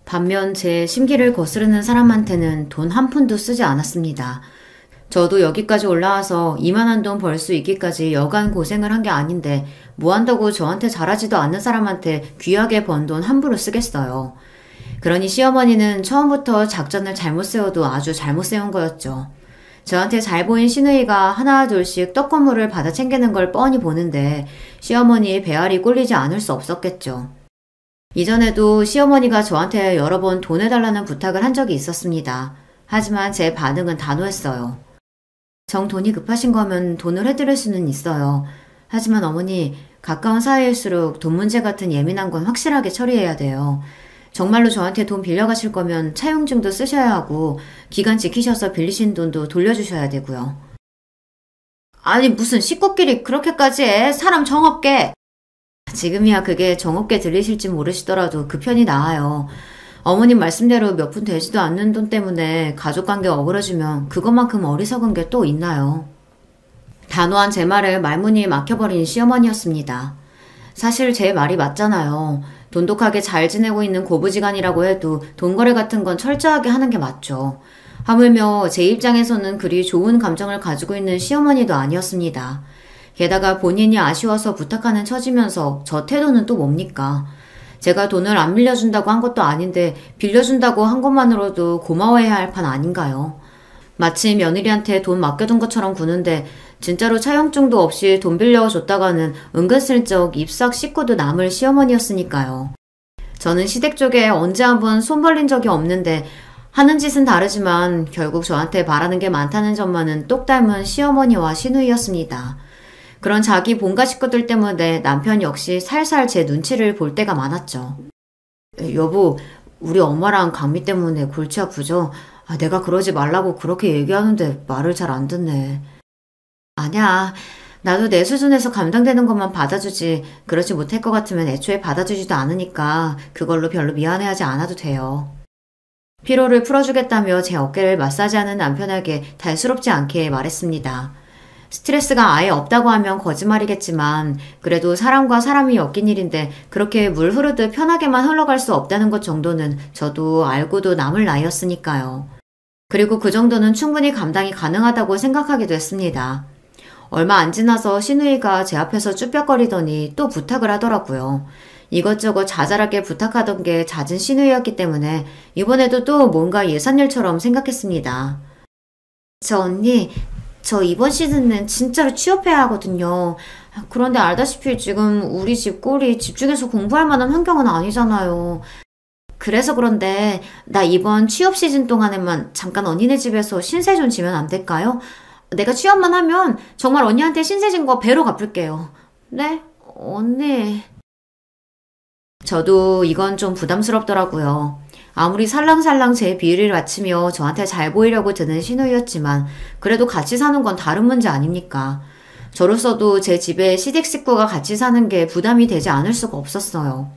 반면 제 심기를 거스르는 사람한테는 돈 한 푼도 쓰지 않았습니다. 저도 여기까지 올라와서 이만한 돈 벌 수 있기까지 여간 고생을 한 게 아닌데 뭐 한다고 저한테 잘하지도 않는 사람한테 귀하게 번 돈 함부로 쓰겠어요. 그러니 시어머니는 처음부터 작전을 잘못 세워도 아주 잘못 세운 거였죠. 저한테 잘 보인 시누이가 하나 둘씩 떡고물을 받아 챙기는 걸 뻔히 보는데 시어머니의 배알이 꼴리지 않을 수 없었겠죠. 이전에도 시어머니가 저한테 여러 번 돈 해달라는 부탁을 한 적이 있었습니다. 하지만 제 반응은 단호했어요. 정 돈이 급하신 거면 돈을 해드릴 수는 있어요. 하지만 어머니, 가까운 사이일수록 돈 문제 같은 예민한 건 확실하게 처리해야 돼요. 정말로 저한테 돈 빌려가실 거면 차용증도 쓰셔야 하고 기간 지키셔서 빌리신 돈도 돌려주셔야 되고요. 아니 무슨 식구끼리 그렇게까지 해? 사람 정없게. 지금이야 그게 정없게 들리실지 모르시더라도 그 편이 나아요. 어머님 말씀대로 몇 푼 되지도 않는 돈 때문에 가족관계 어그러지면 그것만큼 어리석은 게 또 있나요? 단호한 제 말을 말문이 막혀버린 시어머니였습니다. 사실 제 말이 맞잖아요. 돈독하게 잘 지내고 있는 고부지간이라고 해도 돈거래 같은 건 철저하게 하는 게 맞죠. 하물며 제 입장에서는 그리 좋은 감정을 가지고 있는 시어머니도 아니었습니다. 게다가 본인이 아쉬워서 부탁하는 처지면서 저 태도는 또 뭡니까? 제가 돈을 안 빌려준다고 한 것도 아닌데 빌려준다고 한 것만으로도 고마워해야 할 판 아닌가요? 마치 며느리한테 돈 맡겨둔 것처럼 구는데 진짜로 차용증도 없이 돈 빌려줬다가는 은근슬쩍 입 싹 씻고도 남을 시어머니였으니까요. 저는 시댁 쪽에 언제 한번 손 벌린 적이 없는데 하는 짓은 다르지만 결국 저한테 바라는 게 많다는 점만은 똑 닮은 시어머니와 시누이였습니다. 그런 자기 본가 식구들 때문에 남편 역시 살살 제 눈치를 볼 때가 많았죠. 여보, 우리 엄마랑 강미 때문에 골치 아프죠? 내가 그러지 말라고 그렇게 얘기하는데 말을 잘 안 듣네. 아니야. 나도 내 수준에서 감당되는 것만 받아주지 그러지 못할 것 같으면 애초에 받아주지도 않으니까 그걸로 별로 미안해하지 않아도 돼요. 피로를 풀어주겠다며 제 어깨를 마사지하는 남편에게 달스럽지 않게 말했습니다. 스트레스가 아예 없다고 하면 거짓말이겠지만 그래도 사람과 사람이 엮인 일인데 그렇게 물 흐르듯 편하게만 흘러갈 수 없다는 것 정도는 저도 알고도 남을 나이였으니까요. 그리고 그 정도는 충분히 감당이 가능하다고 생각하기도 했습니다. 얼마 안 지나서 시누이가 제 앞에서 쭈뼛거리더니 또 부탁을 하더라고요. 이것저것 자잘하게 부탁하던 게 잦은 시누이였기 때문에 이번에도 또 뭔가 예산일처럼 생각했습니다. 저 언니, 저 이번 시즌은 진짜로 취업해야 하거든요. 그런데 알다시피 지금 우리 집 꼴이 집중해서 공부할 만한 환경은 아니잖아요. 그래서 그런데 나 이번 취업 시즌 동안에만 잠깐 언니네 집에서 신세 좀 지면 안 될까요? 내가 취업만 하면 정말 언니한테 신세 진 거 배로 갚을게요. 네? 언니. 저도 이건 좀 부담스럽더라고요. 아무리 살랑살랑 제 비위를 맞추며 저한테 잘 보이려고 드는 신우이였지만 그래도 같이 사는 건 다른 문제 아닙니까? 저로서도 제 집에 시댁 식구가 같이 사는 게 부담이 되지 않을 수가 없었어요.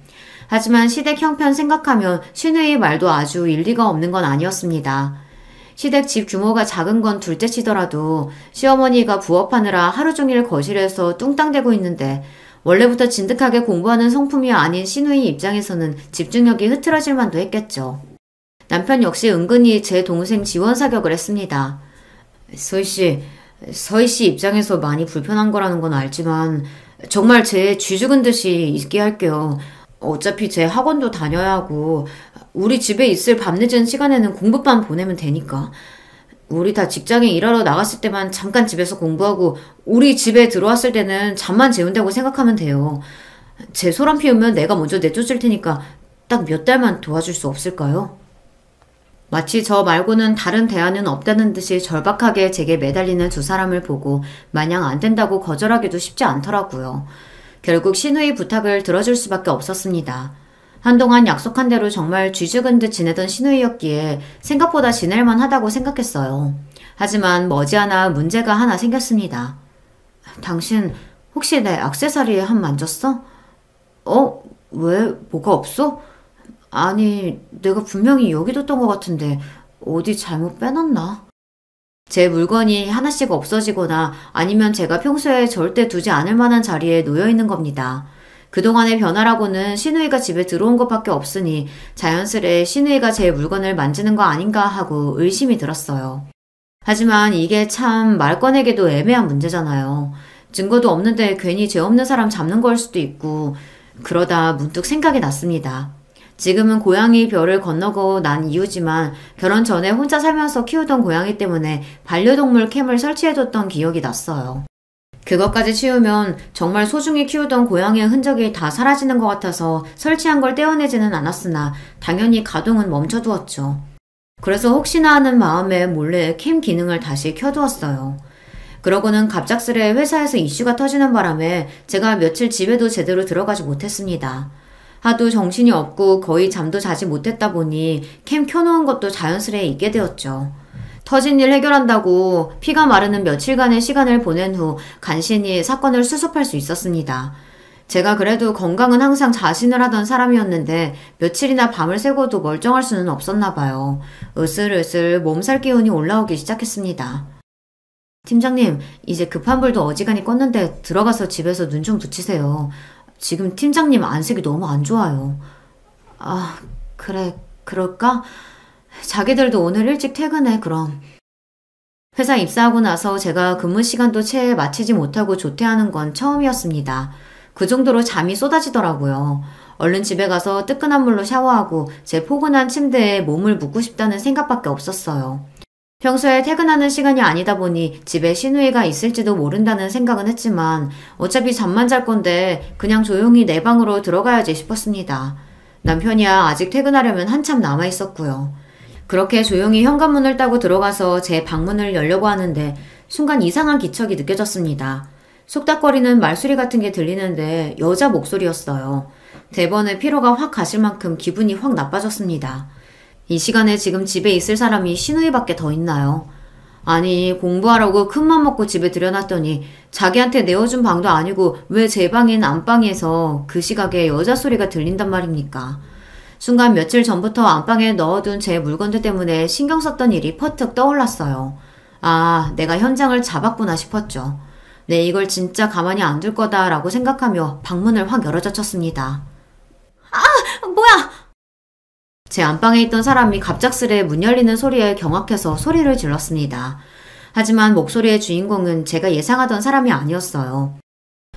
하지만 시댁 형편 생각하면 신우이의 말도 아주 일리가 없는 건 아니었습니다. 시댁 집 규모가 작은 건 둘째치더라도 시어머니가 부업하느라 하루 종일 거실에서 뚱땅대고 있는데 원래부터 진득하게 공부하는 성품이 아닌 시누이 입장에서는 집중력이 흐트러질 만도 했겠죠. 남편 역시 은근히 제 동생 지원 사격을 했습니다. 서희 씨 입장에서 많이 불편한 거라는 건 알지만 정말 제 쥐 죽은 듯이 있게 할게요. 어차피 제 학원도 다녀야 하고 우리 집에 있을 밤늦은 시간에는 공부만 보내면 되니까. 우리 다 직장에 일하러 나갔을 때만 잠깐 집에서 공부하고 우리 집에 들어왔을 때는 잠만 재운다고 생각하면 돼요. 제 소란 피우면 내가 먼저 내쫓을 테니까 딱 몇 달만 도와줄 수 없을까요? 마치 저 말고는 다른 대안은 없다는 듯이 절박하게 제게 매달리는 두 사람을 보고 마냥 안 된다고 거절하기도 쉽지 않더라고요. 결국 신우의 부탁을 들어줄 수밖에 없었습니다. 한동안 약속한 대로 정말 쥐죽은 듯 지내던 신우이였기에 생각보다 지낼만 하다고 생각했어요. 하지만 머지않아 문제가 하나 생겼습니다. 당신 혹시 내 액세서리에 한 만졌어? 왜? 뭐가 없어? 아니, 내가 분명히 여기 뒀던 것 같은데 어디 잘못 빼놨나? 제 물건이 하나씩 없어지거나 아니면 제가 평소에 절대 두지 않을 만한 자리에 놓여 있는 겁니다. 그동안의 변화라고는 시누이가 집에 들어온 것밖에 없으니 자연스레 시누이가 제 물건을 만지는 거 아닌가 하고 의심이 들었어요. 하지만 이게 참 말 꺼내기도 애매한 문제잖아요. 증거도 없는데 괜히 죄 없는 사람 잡는 걸 수도 있고 그러다 문득 생각이 났습니다. 지금은 고양이 별을 건너고 난 이후지만 결혼 전에 혼자 살면서 키우던 고양이 때문에 반려동물 캠을 설치해뒀던 기억이 났어요. 그것까지 치우면 정말 소중히 키우던 고양이의 흔적이 다 사라지는 것 같아서 설치한 걸 떼어내지는 않았으나 당연히 가동은 멈춰두었죠. 그래서 혹시나 하는 마음에 몰래 캠 기능을 다시 켜두었어요. 그러고는 갑작스레 회사에서 이슈가 터지는 바람에 제가 며칠 집에도 제대로 들어가지 못했습니다. 하도 정신이 없고 거의 잠도 자지 못했다 보니 캠 켜놓은 것도 자연스레 잊게 되었죠. 터진 일 해결한다고 피가 마르는 며칠간의 시간을 보낸 후 간신히 사건을 수습할 수 있었습니다. 제가 그래도 건강은 항상 자신을 하던 사람이었는데 며칠이나 밤을 새고도 멀쩡할 수는 없었나 봐요. 으슬으슬 몸살 기운이 올라오기 시작했습니다. 팀장님, 이제 급한 불도 어지간히 껐는데 들어가서 집에서 눈 좀 붙이세요. 지금 팀장님 안색이 너무 안 좋아요. 그래, 그럴까? 자기들도 오늘 일찍 퇴근해, 그럼. 회사 입사하고 나서 제가 근무 시간도 채 마치지 못하고 조퇴하는 건 처음이었습니다. 그 정도로 잠이 쏟아지더라고요. 얼른 집에 가서 뜨끈한 물로 샤워하고 제 포근한 침대에 몸을 묻고 싶다는 생각밖에 없었어요. 평소에 퇴근하는 시간이 아니다 보니 집에 시누이가 있을지도 모른다는 생각은 했지만 어차피 잠만 잘 건데 그냥 조용히 내 방으로 들어가야지 싶었습니다. 남편이야 아직 퇴근하려면 한참 남아 있었고요. 그렇게 조용히 현관문을 따고 들어가서 제 방문을 열려고 하는데 순간 이상한 기척이 느껴졌습니다. 속닥거리는 말소리 같은 게 들리는데 여자 목소리였어요. 대번에 피로가 확 가실 만큼 기분이 확 나빠졌습니다. 이 시간에 지금 집에 있을 사람이 시누이밖에 더 있나요? 아니, 공부하라고 큰맘 먹고 집에 들여놨더니 자기한테 내어준 방도 아니고 왜 제 방인 안방에서 그 시각에 여자 소리가 들린단 말입니까? 순간 며칠 전부터 안방에 넣어둔 제 물건들 때문에 신경 썼던 일이 퍼뜩 떠올랐어요. 내가 현장을 잡았구나 싶었죠. 네, 이걸 진짜 가만히 안 둘 거다라고 생각하며 방문을 확 열어젖혔습니다. 뭐야! 제 안방에 있던 사람이 갑작스레 문 열리는 소리에 경악해서 소리를 질렀습니다. 하지만 목소리의 주인공은 제가 예상하던 사람이 아니었어요.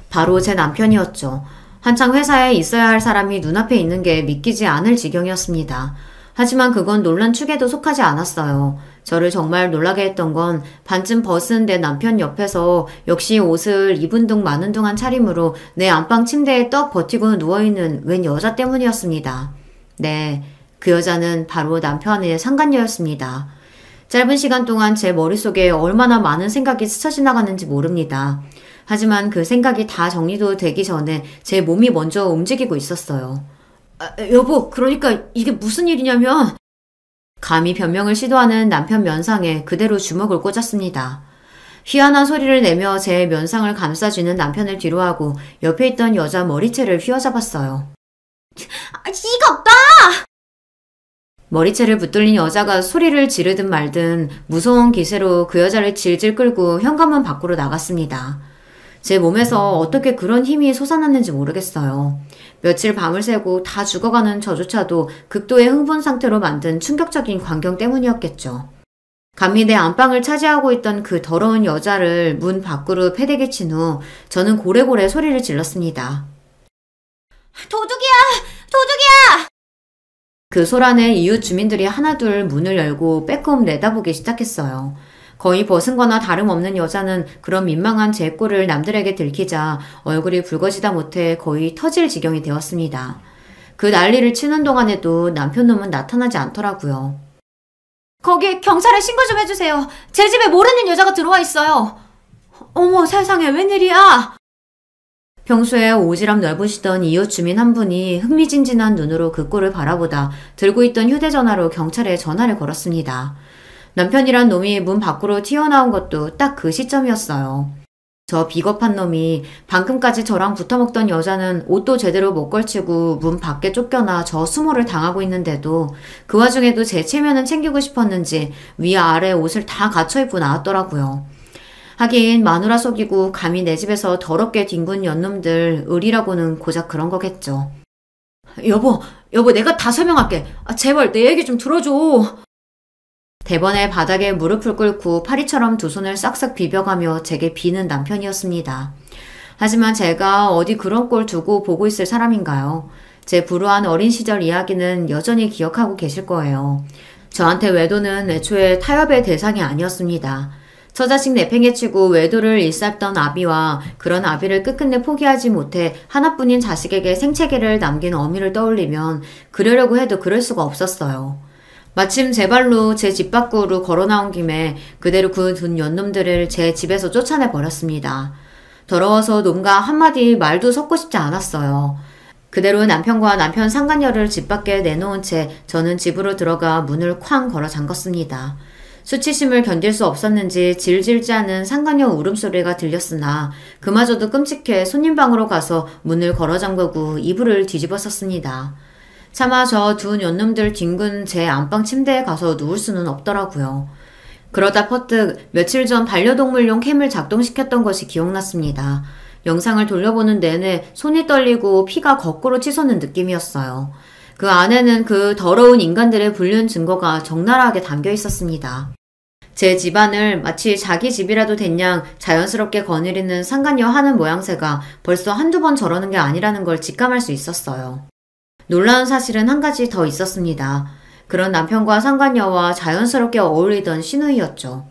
바로 제 남편이었죠. 한창 회사에 있어야 할 사람이 눈앞에 있는 게 믿기지 않을 지경이었습니다. 하지만 그건 놀란 축에도 속하지 않았어요. 저를 정말 놀라게 했던 건 반쯤 벗은 내 남편 옆에서 역시 옷을 입은 둥 마는 둥한 차림으로 내 안방 침대에 떡 버티고 누워있는 웬 여자 때문이었습니다. 네, 그 여자는 바로 남편의 상간녀였습니다. 짧은 시간 동안 제 머릿속에 얼마나 많은 생각이 스쳐 지나갔는지 모릅니다. 하지만 그 생각이 다 정리도 되기 전에 제 몸이 먼저 움직이고 있었어요. 여보, 그러니까 이게 무슨 일이냐면 감히 변명을 시도하는 남편 면상에 그대로 주먹을 꽂았습니다. 희한한 소리를 내며 제 면상을 감싸주는 남편을 뒤로하고 옆에 있던 여자 머리채를 휘어잡았어요. 이것 봐! 머리채를 붙들린 여자가 소리를 지르든 말든 무서운 기세로 그 여자를 질질 끌고 현관문 밖으로 나갔습니다. 제 몸에서 어떻게 그런 힘이 솟아났는지 모르겠어요. 며칠 밤을 새고 다 죽어가는 저조차도 극도의 흥분 상태로 만든 충격적인 광경 때문이었겠죠. 감히 내 안방을 차지하고 있던 그 더러운 여자를 문 밖으로 패대기 친 후 저는 고래고래 소리를 질렀습니다. 도둑이야! 도둑이야! 그 소란에 이웃 주민들이 하나둘 문을 열고 빼꼼 내다보기 시작했어요. 거의 벗은 거나 다름없는 여자는 그런 민망한 제 꼴을 남들에게 들키자 얼굴이 붉어지다 못해 거의 터질 지경이 되었습니다. 그 난리를 치는 동안에도 남편 놈은 나타나지 않더라고요. 거기 경찰에 신고 좀 해주세요. 제 집에 모르는 여자가 들어와 있어요. 어머 세상에 웬일이야. 평소에 오지랖 넓으시던 이웃 주민 한 분이 흥미진진한 눈으로 그 꼴을 바라보다 들고 있던 휴대전화로 경찰에 전화를 걸었습니다. 남편이란 놈이 문 밖으로 튀어나온 것도 딱 그 시점이었어요. 저 비겁한 놈이 방금까지 저랑 붙어먹던 여자는 옷도 제대로 못 걸치고 문 밖에 쫓겨나 저 수모를 당하고 있는데도 그 와중에도 제 체면은 챙기고 싶었는지 위아래 옷을 다 갖춰 입고 나왔더라고요. 하긴 마누라 속이고 감히 내 집에서 더럽게 뒹군 연놈들 의리라고는 고작 그런 거겠죠. 여보 내가 다 설명할게. 제발 내 얘기 좀 들어줘. 대번에 바닥에 무릎을 꿇고 파리처럼 두 손을 싹싹 비벼가며 제게 비는 남편이었습니다. 하지만 제가 어디 그런 꼴 두고 보고 있을 사람인가요? 제 불우한 어린 시절 이야기는 여전히 기억하고 계실 거예요. 저한테 외도는 애초에 타협의 대상이 아니었습니다. 처자식 내팽개치고 외도를 일삼던 아비와 그런 아비를 끝끝내 포기하지 못해 하나뿐인 자식에게 생채계를 남긴 어미를 떠올리면 그러려고 해도 그럴 수가 없었어요. 마침 제 발로 제 집 밖으로 걸어 나온 김에 그대로 그 둔 연놈들을 제 집에서 쫓아내 버렸습니다. 더러워서 놈과 한마디 말도 섞고 싶지 않았어요. 그대로 남편과 남편 상간녀를 집 밖에 내놓은 채 저는 집으로 들어가 문을 쾅 걸어 잠궜습니다. 수치심을 견딜 수 없었는지 질질 짜는 상간녀 울음소리가 들렸으나 그마저도 끔찍해 손님방으로 가서 문을 걸어 잠그고 이불을 뒤집어 썼습니다. 차마 저 두 연놈들 뒹군 제 안방 침대에 가서 누울 수는 없더라고요. 그러다 퍼뜩 며칠 전 반려동물용 캠을 작동시켰던 것이 기억났습니다. 영상을 돌려보는 내내 손이 떨리고 피가 거꾸로 치솟는 느낌이었어요. 그 안에는 그 더러운 인간들의 불륜 증거가 적나라하게 담겨 있었습니다. 제 집안을 마치 자기 집이라도 된양 자연스럽게 거느리는 상간녀 하는 모양새가 벌써 한두 번 저러는 게 아니라는 걸 직감할 수 있었어요. 놀라운 사실은 한 가지 더 있었습니다. 그런 남편과 상간녀와 자연스럽게 어울리던 시누이였죠.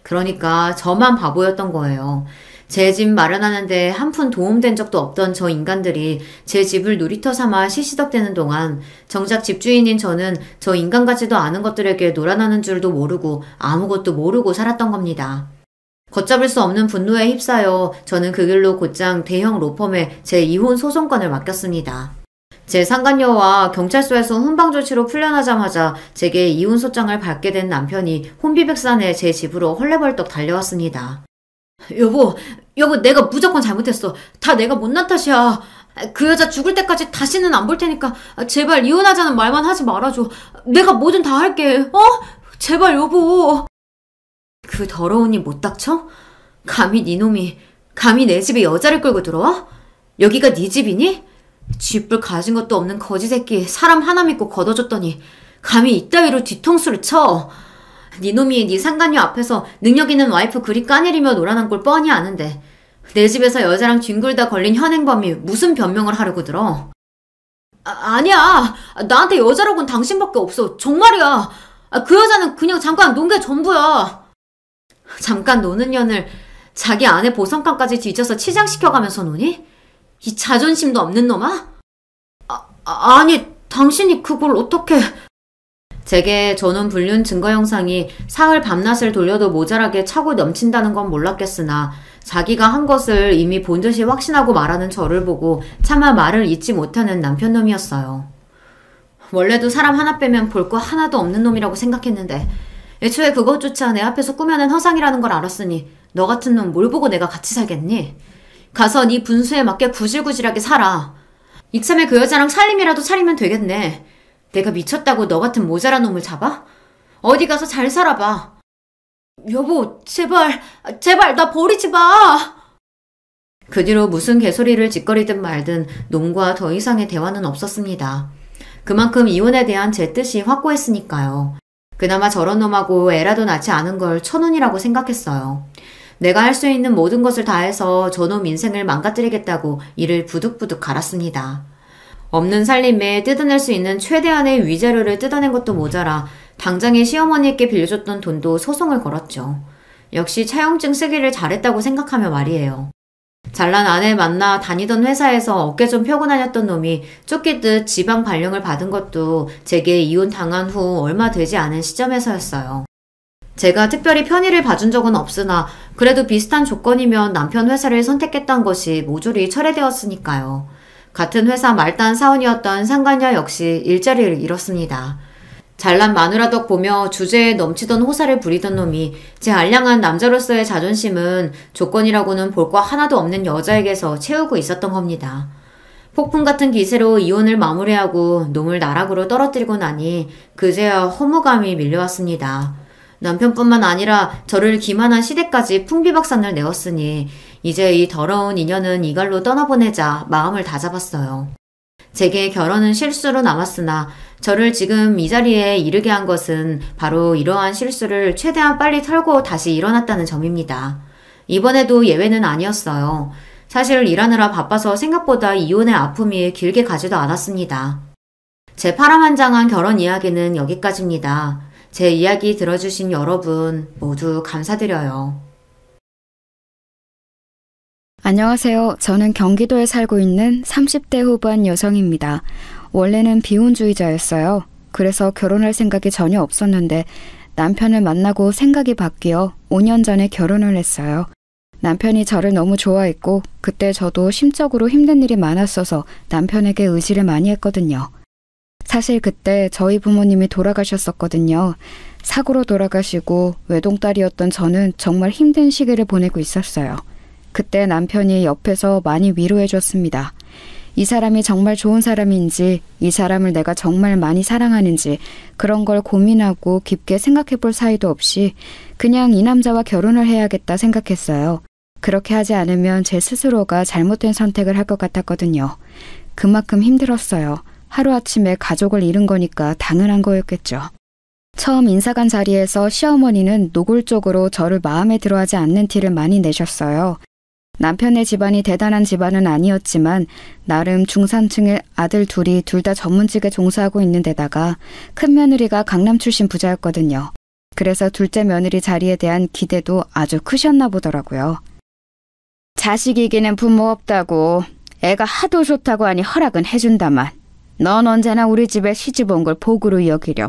그러니까 저만 바보였던 거예요. 제 집 마련하는데 한 푼 도움된 적도 없던 저 인간들이 제 집을 놀이터 삼아 시시덕대는 동안 정작 집주인인 저는 저 인간 같지도 않은 것들에게 놀아나는 줄도 모르고 아무것도 모르고 살았던 겁니다. 걷잡을 수 없는 분노에 휩싸여 저는 그 길로 곧장 대형 로펌에 제 이혼 소송권을 맡겼습니다. 제 상간녀와 경찰서에서 훈방조치로 풀려나자마자 제게 이혼 소장을 받게 된 남편이 혼비백산에 제 집으로 헐레벌떡 달려왔습니다. 여보 내가 무조건 잘못했어. 다 내가 못난 탓이야. 그 여자 죽을 때까지 다시는 안 볼 테니까 제발 이혼하자는 말만 하지 말아줘. 내가 뭐든 다 할게. 제발 여보. 그 더러우니 못 닥쳐? 감히 네 놈이 감히 내 집에 여자를 끌고 들어와? 여기가 네 집이니? 쥐뿔 가진 것도 없는 거지 새끼 사람 하나 믿고 걷어줬더니 감히 이따위로 뒤통수를 쳐. 네 놈이 네 상간녀 앞에서 능력 있는 와이프 그리 까내리며 놀아난 꼴 뻔히 아는데 내 집에서 여자랑 뒹굴다 걸린 현행범이 무슨 변명을 하려고 들어. 아니야. 나한테 여자라고는 당신밖에 없어. 정말이야. 그 여자는 그냥 잠깐 논 게 전부야. 잠깐 노는 년을 자기 아내 보성감까지 뒤져서 치장시켜가면서 노니? 이 자존심도 없는 놈아? 아니, 당신이 그걸 어떻게... 제게 전원 불륜 증거 영상이 사흘 밤낮을 돌려도 모자라게 차고 넘친다는 건 몰랐겠으나 자기가 한 것을 이미 본 듯이 확신하고 말하는 저를 보고 차마 말을 잇지 못하는 남편놈이었어요. 원래도 사람 하나 빼면 볼 거 하나도 없는 놈이라고 생각했는데 애초에 그것조차 내 앞에서 꾸며낸 허상이라는 걸 알았으니 너 같은 놈 뭘 보고 내가 같이 살겠니? 가서 네 분수에 맞게 구질구질하게 살아. 이참에 그 여자랑 살림이라도 차리면 되겠네. 내가 미쳤다고 너 같은 모자란 놈을 잡아? 어디 가서 잘 살아봐. 여보, 제발 나 버리지 마. 그 뒤로 무슨 개소리를 짓거리든 말든 놈과 더 이상의 대화는 없었습니다. 그만큼 이혼에 대한 제 뜻이 확고했으니까요. 그나마 저런 놈하고 애라도 낳지 않은 걸 천운이라고 생각했어요. 내가 할 수 있는 모든 것을 다해서 저놈 인생을 망가뜨리겠다고 이를 부득부득 갈았습니다. 없는 살림에 뜯어낼 수 있는 최대한의 위자료를 뜯어낸 것도 모자라 당장에 시어머니께 빌려줬던 돈도 소송을 걸었죠. 역시 차용증 쓰기를 잘했다고 생각하며 말이에요. 잘난 아내 만나 다니던 회사에서 어깨 좀 펴고 다녔던 놈이 쫓기듯 지방 발령을 받은 것도 제게 이혼 당한 후 얼마 되지 않은 시점에서였어요. 제가 특별히 편의를 봐준 적은 없으나 그래도 비슷한 조건이면 남편 회사를 선택했던 것이 모조리 철회되었으니까요. 같은 회사 말단 사원이었던 상간녀 역시 일자리를 잃었습니다. 잘난 마누라 덕 보며 주제에 넘치던 호사를 부리던 놈이 제 알량한 남자로서의 자존심은 조건이라고는 볼 거 하나도 없는 여자에게서 채우고 있었던 겁니다. 폭풍 같은 기세로 이혼을 마무리하고 놈을 나락으로 떨어뜨리고 나니 그제야 허무감이 밀려왔습니다. 남편뿐만 아니라 저를 기만한 시댁까지 풍비박산을 내었으니 이제 이 더러운 인연은 이갈로 떠나보내자 마음을 다잡았어요. 제게 결혼은 실수로 남았으나 저를 지금 이 자리에 이르게 한 것은 바로 이러한 실수를 최대한 빨리 털고 다시 일어났다는 점입니다. 이번에도 예외는 아니었어요. 사실 일하느라 바빠서 생각보다 이혼의 아픔이 길게 가지도 않았습니다. 제 파란만장한 결혼 이야기는 여기까지입니다. 제 이야기 들어주신 여러분 모두 감사드려요. 안녕하세요. 저는 경기도에 살고 있는 30대 후반 여성입니다. 원래는 비혼주의자였어요. 그래서 결혼할 생각이 전혀 없었는데 남편을 만나고 생각이 바뀌어 5년 전에 결혼을 했어요. 남편이 저를 너무 좋아했고 그때 저도 심적으로 힘든 일이 많았어서 남편에게 의지를 많이 했거든요. 사실 그때 저희 부모님이 돌아가셨었거든요. 사고로 돌아가시고 외동딸이었던 저는 정말 힘든 시기를 보내고 있었어요. 그때 남편이 옆에서 많이 위로해줬습니다. 이 사람이 정말 좋은 사람인지, 이 사람을 내가 정말 많이 사랑하는지 그런 걸 고민하고 깊게 생각해볼 사이도 없이 그냥 이 남자와 결혼을 해야겠다 생각했어요. 그렇게 하지 않으면 제 스스로가 잘못된 선택을 할 것 같았거든요. 그만큼 힘들었어요. 하루아침에 가족을 잃은 거니까 당연한 거였겠죠. 처음 인사관 자리에서 시어머니는 노골적으로 저를 마음에 들어하지 않는 티를 많이 내셨어요. 남편의 집안이 대단한 집안은 아니었지만 나름 중산층의 아들 둘이 둘 다 전문직에 종사하고 있는 데다가 큰 며느리가 강남 출신 부자였거든요. 그래서 둘째 며느리 자리에 대한 기대도 아주 크셨나 보더라고요. 자식이기는 부모 없다고 애가 하도 좋다고 하니 허락은 해준다만 넌 언제나 우리 집에 시집 온 걸 복으로 여기렴.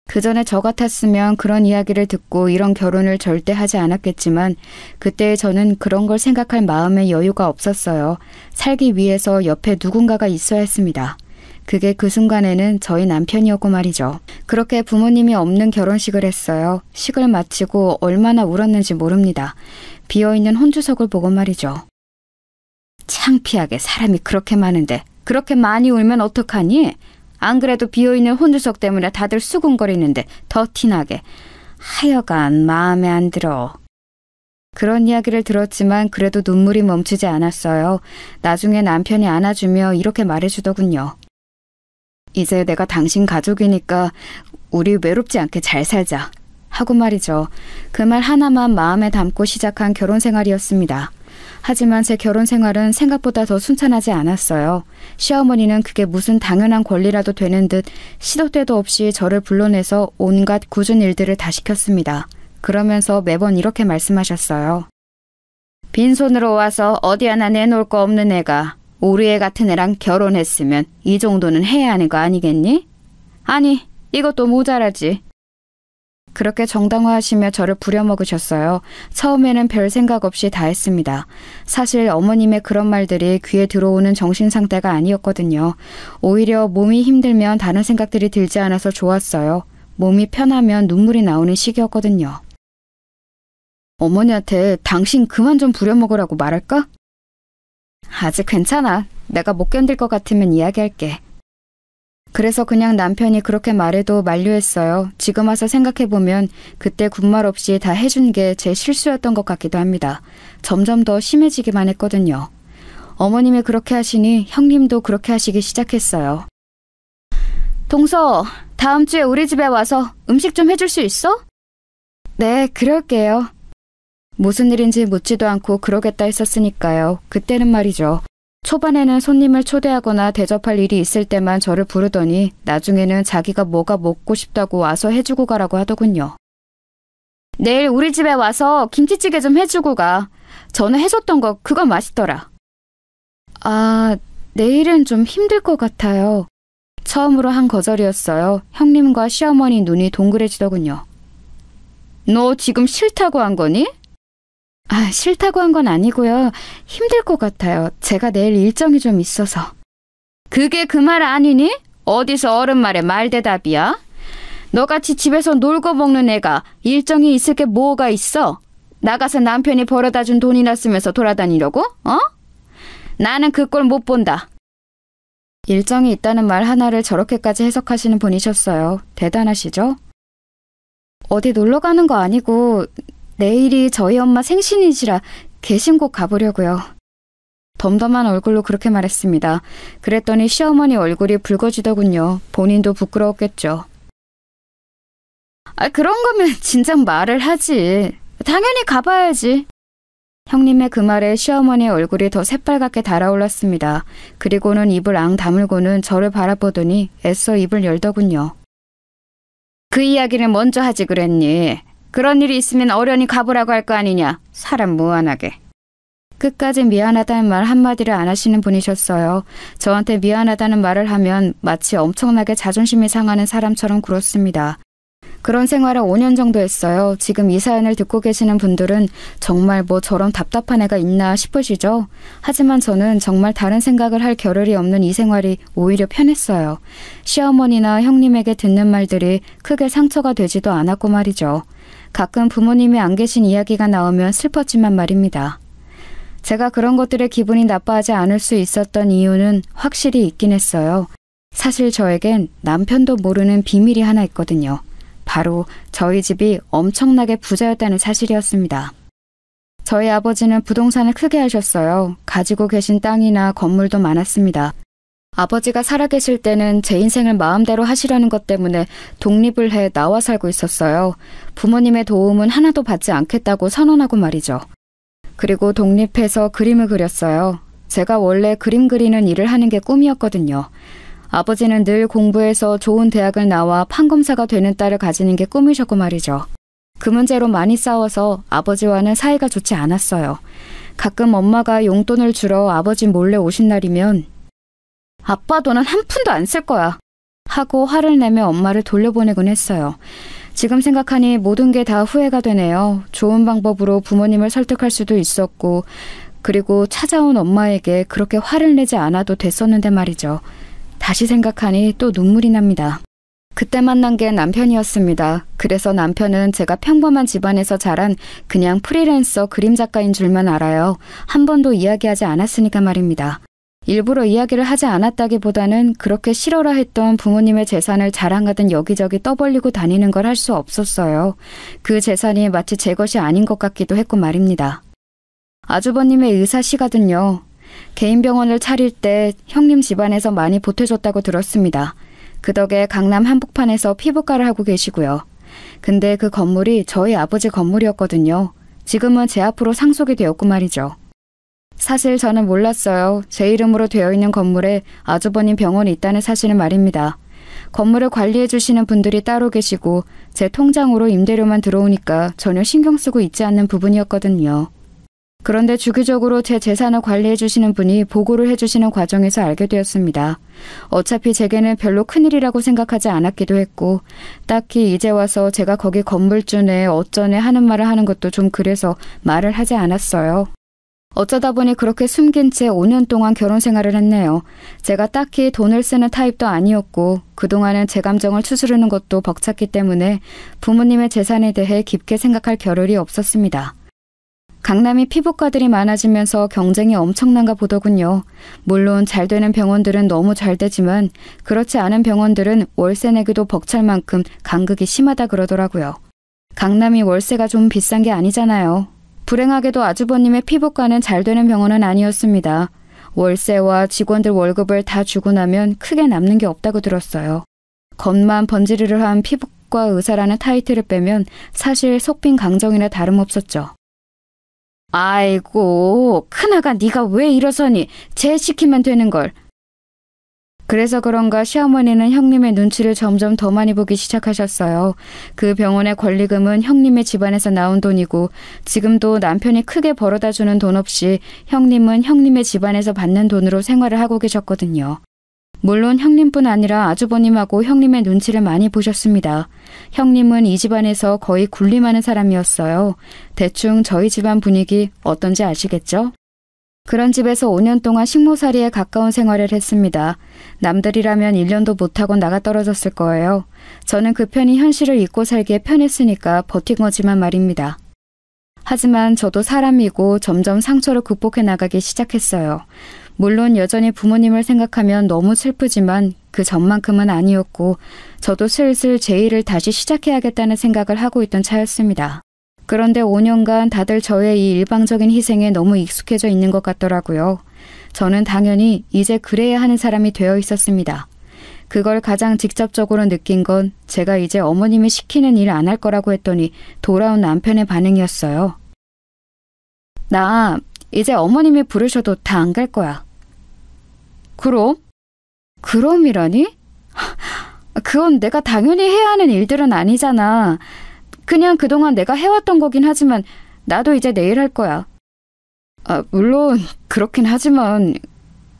그 전에 저 같았으면 그런 이야기를 듣고 이런 결혼을 절대 하지 않았겠지만 그때 저는 그런 걸 생각할 마음의 여유가 없었어요. 살기 위해서 옆에 누군가가 있어야 했습니다. 그게 그 순간에는 저희 남편이었고 말이죠. 그렇게 부모님이 없는 결혼식을 했어요. 식을 마치고 얼마나 울었는지 모릅니다. 비어있는 혼주석을 보고 말이죠. 창피하게 사람이 그렇게 많은데 그렇게 많이 울면 어떡하니? 안 그래도 비어있는 혼주석 때문에 다들 수군거리는데 더 티나게. 하여간 마음에 안 들어. 그런 이야기를 들었지만 그래도 눈물이 멈추지 않았어요. 나중에 남편이 안아주며 이렇게 말해주더군요. 이제 내가 당신 가족이니까 우리 외롭지 않게 잘 살자. 하고 말이죠. 그 말 하나만 마음에 담고 시작한 결혼 생활이었습니다. 하지만 제 결혼 생활은 생각보다 더 순탄하지 않았어요. 시어머니는 그게 무슨 당연한 권리라도 되는 듯 시도 때도 없이 저를 불러내서 온갖 굳은 일들을 다 시켰습니다. 그러면서 매번 이렇게 말씀하셨어요. 빈손으로 와서 어디 하나 내놓을 거 없는 애가 우리 애 같은 애랑 결혼했으면 이 정도는 해야 하는 거 아니겠니? 아니, 이것도 모자라지. 그렇게 정당화하시며 저를 부려먹으셨어요. 처음에는 별 생각 없이 다 했습니다. 사실 어머님의 그런 말들이 귀에 들어오는 정신 상태가 아니었거든요. 오히려 몸이 힘들면 다른 생각들이 들지 않아서 좋았어요. 몸이 편하면 눈물이 나오는 시기였거든요. 어머니한테 당신 그만 좀 부려먹으라고 말할까? 아직 괜찮아. 내가 못 견딜 것 같으면 이야기할게. 그래서 그냥 남편이 그렇게 말해도 만류했어요. 지금 와서 생각해보면 그때 군말 없이 다 해준 게 제 실수였던 것 같기도 합니다. 점점 더 심해지기만 했거든요. 어머님이 그렇게 하시니 형님도 그렇게 하시기 시작했어요. 동서, 다음 주에 우리 집에 와서 음식 좀 해줄 수 있어? 네, 그럴게요. 무슨 일인지 묻지도 않고 그러겠다 했었으니까요. 그때는 말이죠. 초반에는 손님을 초대하거나 대접할 일이 있을 때만 저를 부르더니 나중에는 자기가 뭐가 먹고 싶다고 와서 해주고 가라고 하더군요. 내일 우리 집에 와서 김치찌개 좀 해주고 가. 전에 해줬던 거 그거 맛있더라. 아, 내일은 좀 힘들 것 같아요. 처음으로 한 거절이었어요. 형님과 시어머니 눈이 동그래지더군요. 너 지금 싫다고 한 거니? 아, 싫다고 한 건 아니고요. 힘들 것 같아요. 제가 내일 일정이 좀 있어서. 그게 그 말 아니니? 어디서 어른 말에 말대답이야? 너같이 집에서 놀고 먹는 애가 일정이 있을 게 뭐가 있어? 나가서 남편이 벌어다 준 돈이나 쓰면서 돌아다니려고? 어? 나는 그 꼴 못 본다. 일정이 있다는 말 하나를 저렇게까지 해석하시는 분이셨어요. 대단하시죠? 어디 놀러 가는 거 아니고 내일이 저희 엄마 생신이시라 계신곳 가보려고요. 덤덤한 얼굴로 그렇게 말했습니다. 그랬더니 시어머니 얼굴이 붉어지더군요. 본인도 부끄러웠겠죠. 아, 그런 거면 진작 말을 하지. 당연히 가봐야지. 형님의 그 말에 시어머니의 얼굴이 더 새빨갛게 달아올랐습니다. 그리고는 입을 앙 다물고는 저를 바라보더니 애써 입을 열더군요. 그 이야기를 먼저 하지 그랬니? 그런 일이 있으면 어련히 가보라고 할 거 아니냐. 사람 무안하게. 끝까지 미안하다는 말 한마디를 안 하시는 분이셨어요. 저한테 미안하다는 말을 하면 마치 엄청나게 자존심이 상하는 사람처럼 굴었습니다. 그런 생활을 5년 정도 했어요. 지금 이 사연을 듣고 계시는 분들은 정말 뭐 저런 답답한 애가 있나 싶으시죠? 하지만 저는 정말 다른 생각을 할 겨를이 없는 이 생활이 오히려 편했어요. 시어머니나 형님에게 듣는 말들이 크게 상처가 되지도 않았고 말이죠. 가끔 부모님이 안 계신 이야기가 나오면 슬펐지만 말입니다. 제가 그런 것들에 기분이 나빠하지 않을 수 있었던 이유는 확실히 있긴 했어요. 사실 저에겐 남편도 모르는 비밀이 하나 있거든요. 바로 저희 집이 엄청나게 부자였다는 사실이었습니다. 저희 아버지는 부동산을 크게 하셨어요. 가지고 계신 땅이나 건물도 많았습니다. 아버지가 살아계실 때는 제 인생을 마음대로 하시려는 것 때문에 독립을 해 나와 살고 있었어요. 부모님의 도움은 하나도 받지 않겠다고 선언하고 말이죠. 그리고 독립해서 그림을 그렸어요. 제가 원래 그림 그리는 일을 하는 게 꿈이었거든요. 아버지는 늘 공부해서 좋은 대학을 나와 판검사가 되는 딸을 가지는 게 꿈이셨고 말이죠. 그 문제로 많이 싸워서 아버지와는 사이가 좋지 않았어요. 가끔 엄마가 용돈을 주러 아버지 몰래 오신 날이면 아빠 돈은 한 푼도 안 쓸 거야 하고 화를 내며 엄마를 돌려보내곤 했어요. 지금 생각하니 모든 게 다 후회가 되네요. 좋은 방법으로 부모님을 설득할 수도 있었고 그리고 찾아온 엄마에게 그렇게 화를 내지 않아도 됐었는데 말이죠. 다시 생각하니 또 눈물이 납니다. 그때 만난 게 남편이었습니다. 그래서 남편은 제가 평범한 집안에서 자란 그냥 프리랜서 그림 작가인 줄만 알아요. 한 번도 이야기하지 않았으니까 말입니다. 일부러 이야기를 하지 않았다기보다는 그렇게 싫어라 했던 부모님의 재산을 자랑하듯 여기저기 떠벌리고 다니는 걸 할 수 없었어요. 그 재산이 마치 제 것이 아닌 것 같기도 했고 말입니다. 아주버님의 의사시거든요. 개인 병원을 차릴 때 형님 집안에서 많이 보태줬다고 들었습니다. 그 덕에 강남 한복판에서 피부과를 하고 계시고요. 근데 그 건물이 저희 아버지 건물이었거든요. 지금은 제 앞으로 상속이 되었고 말이죠. 사실 저는 몰랐어요. 제 이름으로 되어 있는 건물에 아주버님 병원이 있다는 사실은 말입니다. 건물을 관리해 주시는 분들이 따로 계시고 제 통장으로 임대료만 들어오니까 전혀 신경 쓰고 있지 않는 부분이었거든요. 그런데 주기적으로 제 재산을 관리해 주시는 분이 보고를 해 주시는 과정에서 알게 되었습니다. 어차피 제게는 별로 큰일이라고 생각하지 않았기도 했고 딱히 이제 와서 제가 거기 건물주네 어쩌네 하는 말을 하는 것도 좀 그래서 말을 하지 않았어요. 어쩌다 보니 그렇게 숨긴 채 5년 동안 결혼 생활을 했네요. 제가 딱히 돈을 쓰는 타입도 아니었고 그동안은 제 감정을 추스르는 것도 벅찼기 때문에 부모님의 재산에 대해 깊게 생각할 겨를이 없었습니다. 강남이 피부과들이 많아지면서 경쟁이 엄청난가 보더군요. 물론 잘 되는 병원들은 너무 잘 되지만 그렇지 않은 병원들은 월세 내기도 벅찰 만큼 간극이 심하다 그러더라고요. 강남이 월세가 좀 비싼 게 아니잖아요. 불행하게도 아주버님의 피부과는 잘 되는 병원은 아니었습니다. 월세와 직원들 월급을 다 주고 나면 크게 남는 게 없다고 들었어요. 겉만 번지르르한 피부과 의사라는 타이틀을 빼면 사실 속빈 강정이나 다름없었죠. 아이고, 큰아가 네가 왜 이러서니? 쟤 시키면 되는 걸. 그래서 그런가 시어머니는 형님의 눈치를 점점 더 많이 보기 시작하셨어요. 그 병원의 권리금은 형님의 집안에서 나온 돈이고 지금도 남편이 크게 벌어다 주는 돈 없이 형님은 형님의 집안에서 받는 돈으로 생활을 하고 계셨거든요. 물론 형님뿐 아니라 아주버님하고 형님의 눈치를 많이 보셨습니다. 형님은 이 집안에서 거의 군림하는 사람이었어요. 대충 저희 집안 분위기 어떤지 아시겠죠? 그런 집에서 5년 동안 식모살이에 가까운 생활을 했습니다. 남들이라면 1년도 못하고 나가 떨어졌을 거예요. 저는 그 편이 현실을 잊고 살기에 편했으니까 버틴 거지만 말입니다. 하지만 저도 사람이고 점점 상처를 극복해 나가기 시작했어요. 물론 여전히 부모님을 생각하면 너무 슬프지만 그 전만큼은 아니었고 저도 슬슬 제 일을 다시 시작해야겠다는 생각을 하고 있던 차였습니다. 그런데 5년간 다들 저의 이 일방적인 희생에 너무 익숙해져 있는 것 같더라고요. 저는 당연히 이제 그래야 하는 사람이 되어 있었습니다. 그걸 가장 직접적으로 느낀 건 제가 이제 어머님이 시키는 일 안 할 거라고 했더니 돌아온 남편의 반응이었어요. 나 이제 어머님이 부르셔도 다 안 갈 거야. 그럼? 그럼이라니? 그건 내가 당연히 해야 하는 일들은 아니잖아. 그냥 그동안 내가 해왔던 거긴 하지만 나도 이제 내일 할 거야. 물론 그렇긴 하지만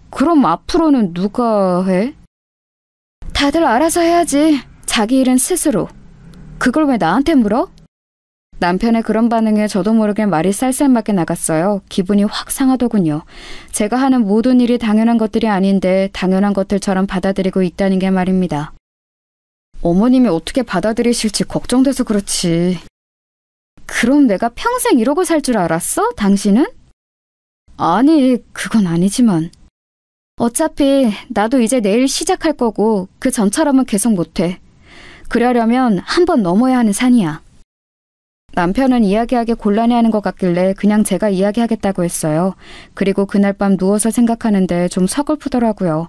그럼 앞으로는 누가 해? 다들 알아서 해야지. 자기 일은 스스로. 그걸 왜 나한테 물어? 남편의 그런 반응에 저도 모르게 말이 쌀쌀맞게 나갔어요. 기분이 확 상하더군요. 제가 하는 모든 일이 당연한 것들이 아닌데 당연한 것들처럼 받아들이고 있다는 게 말입니다. 어머님이 어떻게 받아들이실지 걱정돼서 그렇지. 그럼 내가 평생 이러고 살 줄 알았어? 당신은? 아니, 그건 아니지만. 어차피 나도 이제 내일 시작할 거고 그 전처럼은 계속 못해. 그러려면 한 번 넘어야 하는 산이야. 남편은 이야기하기 곤란해하는 것 같길래 그냥 제가 이야기하겠다고 했어요. 그리고 그날 밤 누워서 생각하는데 좀 서글프더라고요.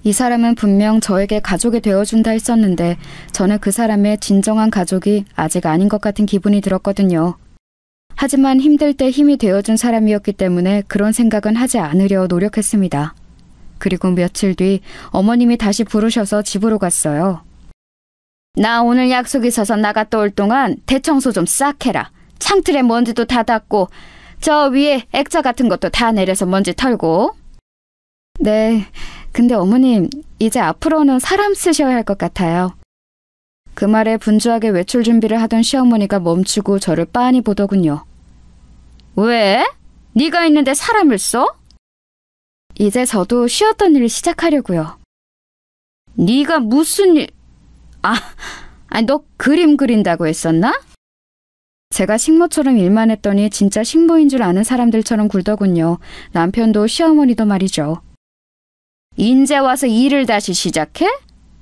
이 사람은 분명 저에게 가족이 되어준다 했었는데 저는 그 사람의 진정한 가족이 아직 아닌 것 같은 기분이 들었거든요. 하지만 힘들 때 힘이 되어준 사람이었기 때문에 그런 생각은 하지 않으려 노력했습니다. 그리고 며칠 뒤 어머님이 다시 부르셔서 집으로 갔어요. 나 오늘 약속 있어서 나갔다 올 동안 대청소 좀 싹 해라. 창틀에 먼지도 다 닦고 저 위에 액자 같은 것도 다 내려서 먼지 털고. 네, 근데 어머님 이제 앞으로는 사람 쓰셔야 할 것 같아요. 그 말에 분주하게 외출 준비를 하던 시어머니가 멈추고 저를 빤히 보더군요. 왜? 네가 있는데 사람을 써? 이제 저도 쉬었던 일을 시작하려고요. 네가 무슨 일... 너 그림 그린다고 했었나? 제가 식모처럼 일만 했더니 진짜 식모인 줄 아는 사람들처럼 굴더군요. 남편도 시어머니도 말이죠. 인제 와서 일을 다시 시작해?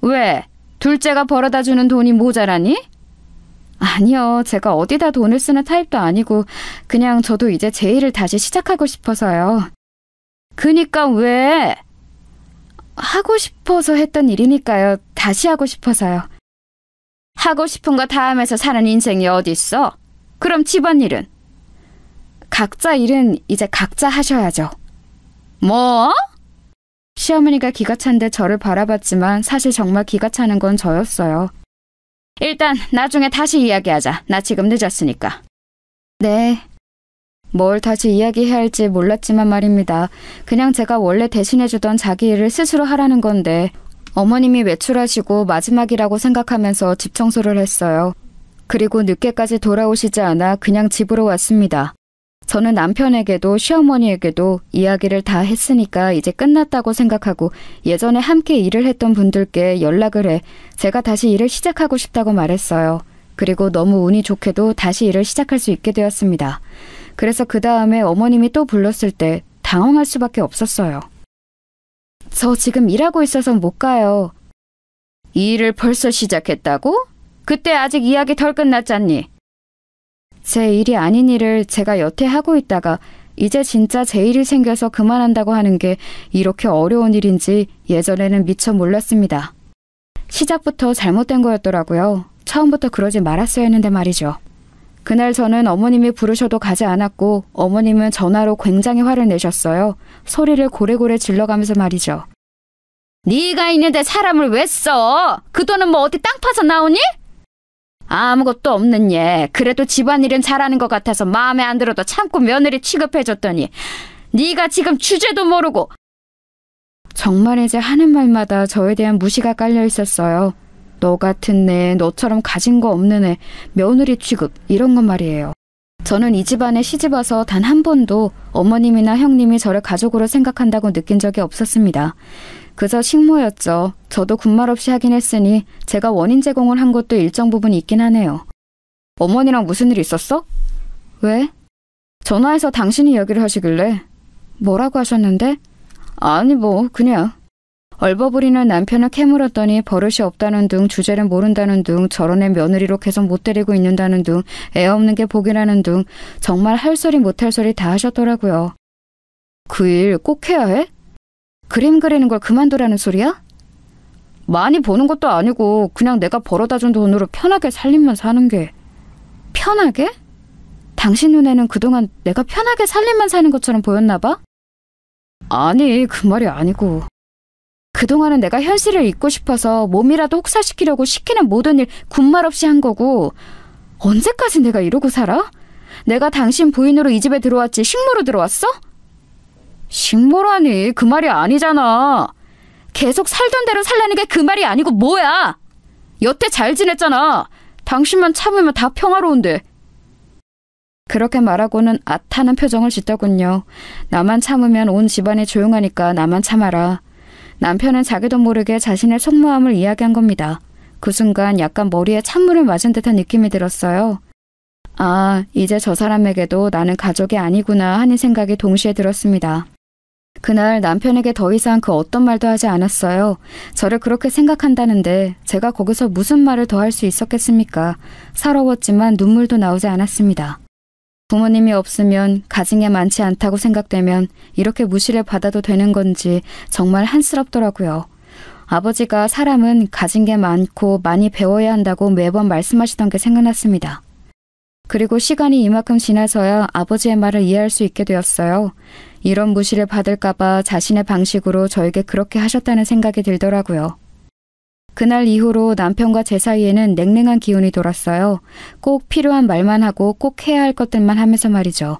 왜? 둘째가 벌어다 주는 돈이 모자라니? 아니요. 제가 어디다 돈을 쓰는 타입도 아니고 그냥 저도 이제 제 일을 다시 시작하고 싶어서요. 그니까 왜? 하고 싶어서 했던 일이니까요. 다시 하고 싶어서요. 하고 싶은 거 다 하면서 사는 인생이 어딨어? 그럼 집안일은? 각자 일은 이제 각자 하셔야죠. 뭐? 시어머니가 기가 찬데 저를 바라봤지만 사실 정말 기가 차는 건 저였어요. 일단 나중에 다시 이야기하자. 나 지금 늦었으니까. 네. 뭘 다시 이야기해야 할지 몰랐지만 말입니다. 그냥 제가 원래 대신해주던 자기 일을 스스로 하라는 건데 어머님이 외출하시고 마지막이라고 생각하면서 집 청소를 했어요. 그리고 늦게까지 돌아오시지 않아 그냥 집으로 왔습니다. 저는 남편에게도 시어머니에게도 이야기를 다 했으니까 이제 끝났다고 생각하고 예전에 함께 일을 했던 분들께 연락을 해 제가 다시 일을 시작하고 싶다고 말했어요. 그리고 너무 운이 좋게도 다시 일을 시작할 수 있게 되었습니다. 그래서 그 다음에 어머님이 또 불렀을 때 당황할 수밖에 없었어요. 저 지금 일하고 있어서 못 가요. 이 일을 벌써 시작했다고? 그때 아직 이야기 덜 끝났잖니. 제 일이 아닌 일을 제가 여태 하고 있다가 이제 진짜 제 일이 생겨서 그만한다고 하는 게 이렇게 어려운 일인지 예전에는 미처 몰랐습니다. 시작부터 잘못된 거였더라고요. 처음부터 그러지 말았어야 했는데 말이죠. 그날 저는 어머님이 부르셔도 가지 않았고 어머님은 전화로 굉장히 화를 내셨어요. 소리를 고래고래 질러가면서 말이죠. 네가 있는데 사람을 왜 써? 그 돈은 뭐 어디 땅 파서 나오니? 아무것도 없는 얘. 그래도 집안일은 잘하는 것 같아서 마음에 안 들어도 참고 며느리 취급해줬더니 네가 지금 주제도 모르고. 정말 이제 하는 말마다 저에 대한 무시가 깔려 있었어요. 너 같은 애, 너처럼 가진 거 없는 애, 며느리 취급 이런 건 말이에요. 저는 이 집안에 시집와서 단 한 번도 어머님이나 형님이 저를 가족으로 생각한다고 느낀 적이 없었습니다. 그저 식모였죠. 저도 군말 없이 하긴 했으니 제가 원인 제공을 한 것도 일정 부분 있긴 하네요. 어머니랑 무슨 일 있었어? 왜? 전화해서 당신이 얘기를 하시길래. 뭐라고 하셨는데? 아니 뭐 그냥. 얼버무리는 남편을 캐물었더니 버릇이 없다는 둥, 주제를 모른다는 둥, 저런 애 며느리로 계속 못 데리고 있는다는 둥, 애 없는 게 복이라는 둥, 정말 할 소리 못할 소리 다 하셨더라고요. 그 일 꼭 해야 해? 그림 그리는 걸 그만두라는 소리야? 많이 버는 것도 아니고 그냥 내가 벌어다 준 돈으로 편하게 살림만 사는 게. 편하게? 당신 눈에는 그동안 내가 편하게 살림만 사는 것처럼 보였나 봐? 아니, 그 말이 아니고. 그동안은 내가 현실을 잊고 싶어서 몸이라도 혹사시키려고 시키는 모든 일 군말 없이 한 거고 언제까지 내가 이러고 살아? 내가 당신 부인으로 이 집에 들어왔지 식모로 들어왔어? 식모라니 그 말이 아니잖아. 계속 살던 대로 살라는 게 그 말이 아니고 뭐야? 여태 잘 지냈잖아. 당신만 참으면 다 평화로운데. 그렇게 말하고는 앗하는 표정을 짓더군요. 나만 참으면 온 집안이 조용하니까 나만 참아라. 남편은 자기도 모르게 자신의 속마음을 이야기한 겁니다. 그 순간 약간 머리에 찬물을 맞은 듯한 느낌이 들었어요. 아, 이제 저 사람에게도 나는 가족이 아니구나 하는 생각이 동시에 들었습니다. 그날 남편에게 더 이상 그 어떤 말도 하지 않았어요. 저를 그렇게 생각한다는데 제가 거기서 무슨 말을 더 할 수 있었겠습니까? 서러웠지만 눈물도 나오지 않았습니다. 부모님이 없으면 가진 게 많지 않다고 생각되면 이렇게 무시를 받아도 되는 건지 정말 한스럽더라고요. 아버지가 사람은 가진 게 많고 많이 배워야 한다고 매번 말씀하시던 게 생각났습니다. 그리고 시간이 이만큼 지나서야 아버지의 말을 이해할 수 있게 되었어요. 이런 무시를 받을까봐 자신의 방식으로 저에게 그렇게 하셨다는 생각이 들더라고요. 그날 이후로 남편과 제 사이에는 냉랭한 기운이 돌았어요. 꼭 필요한 말만 하고 꼭 해야 할 것들만 하면서 말이죠.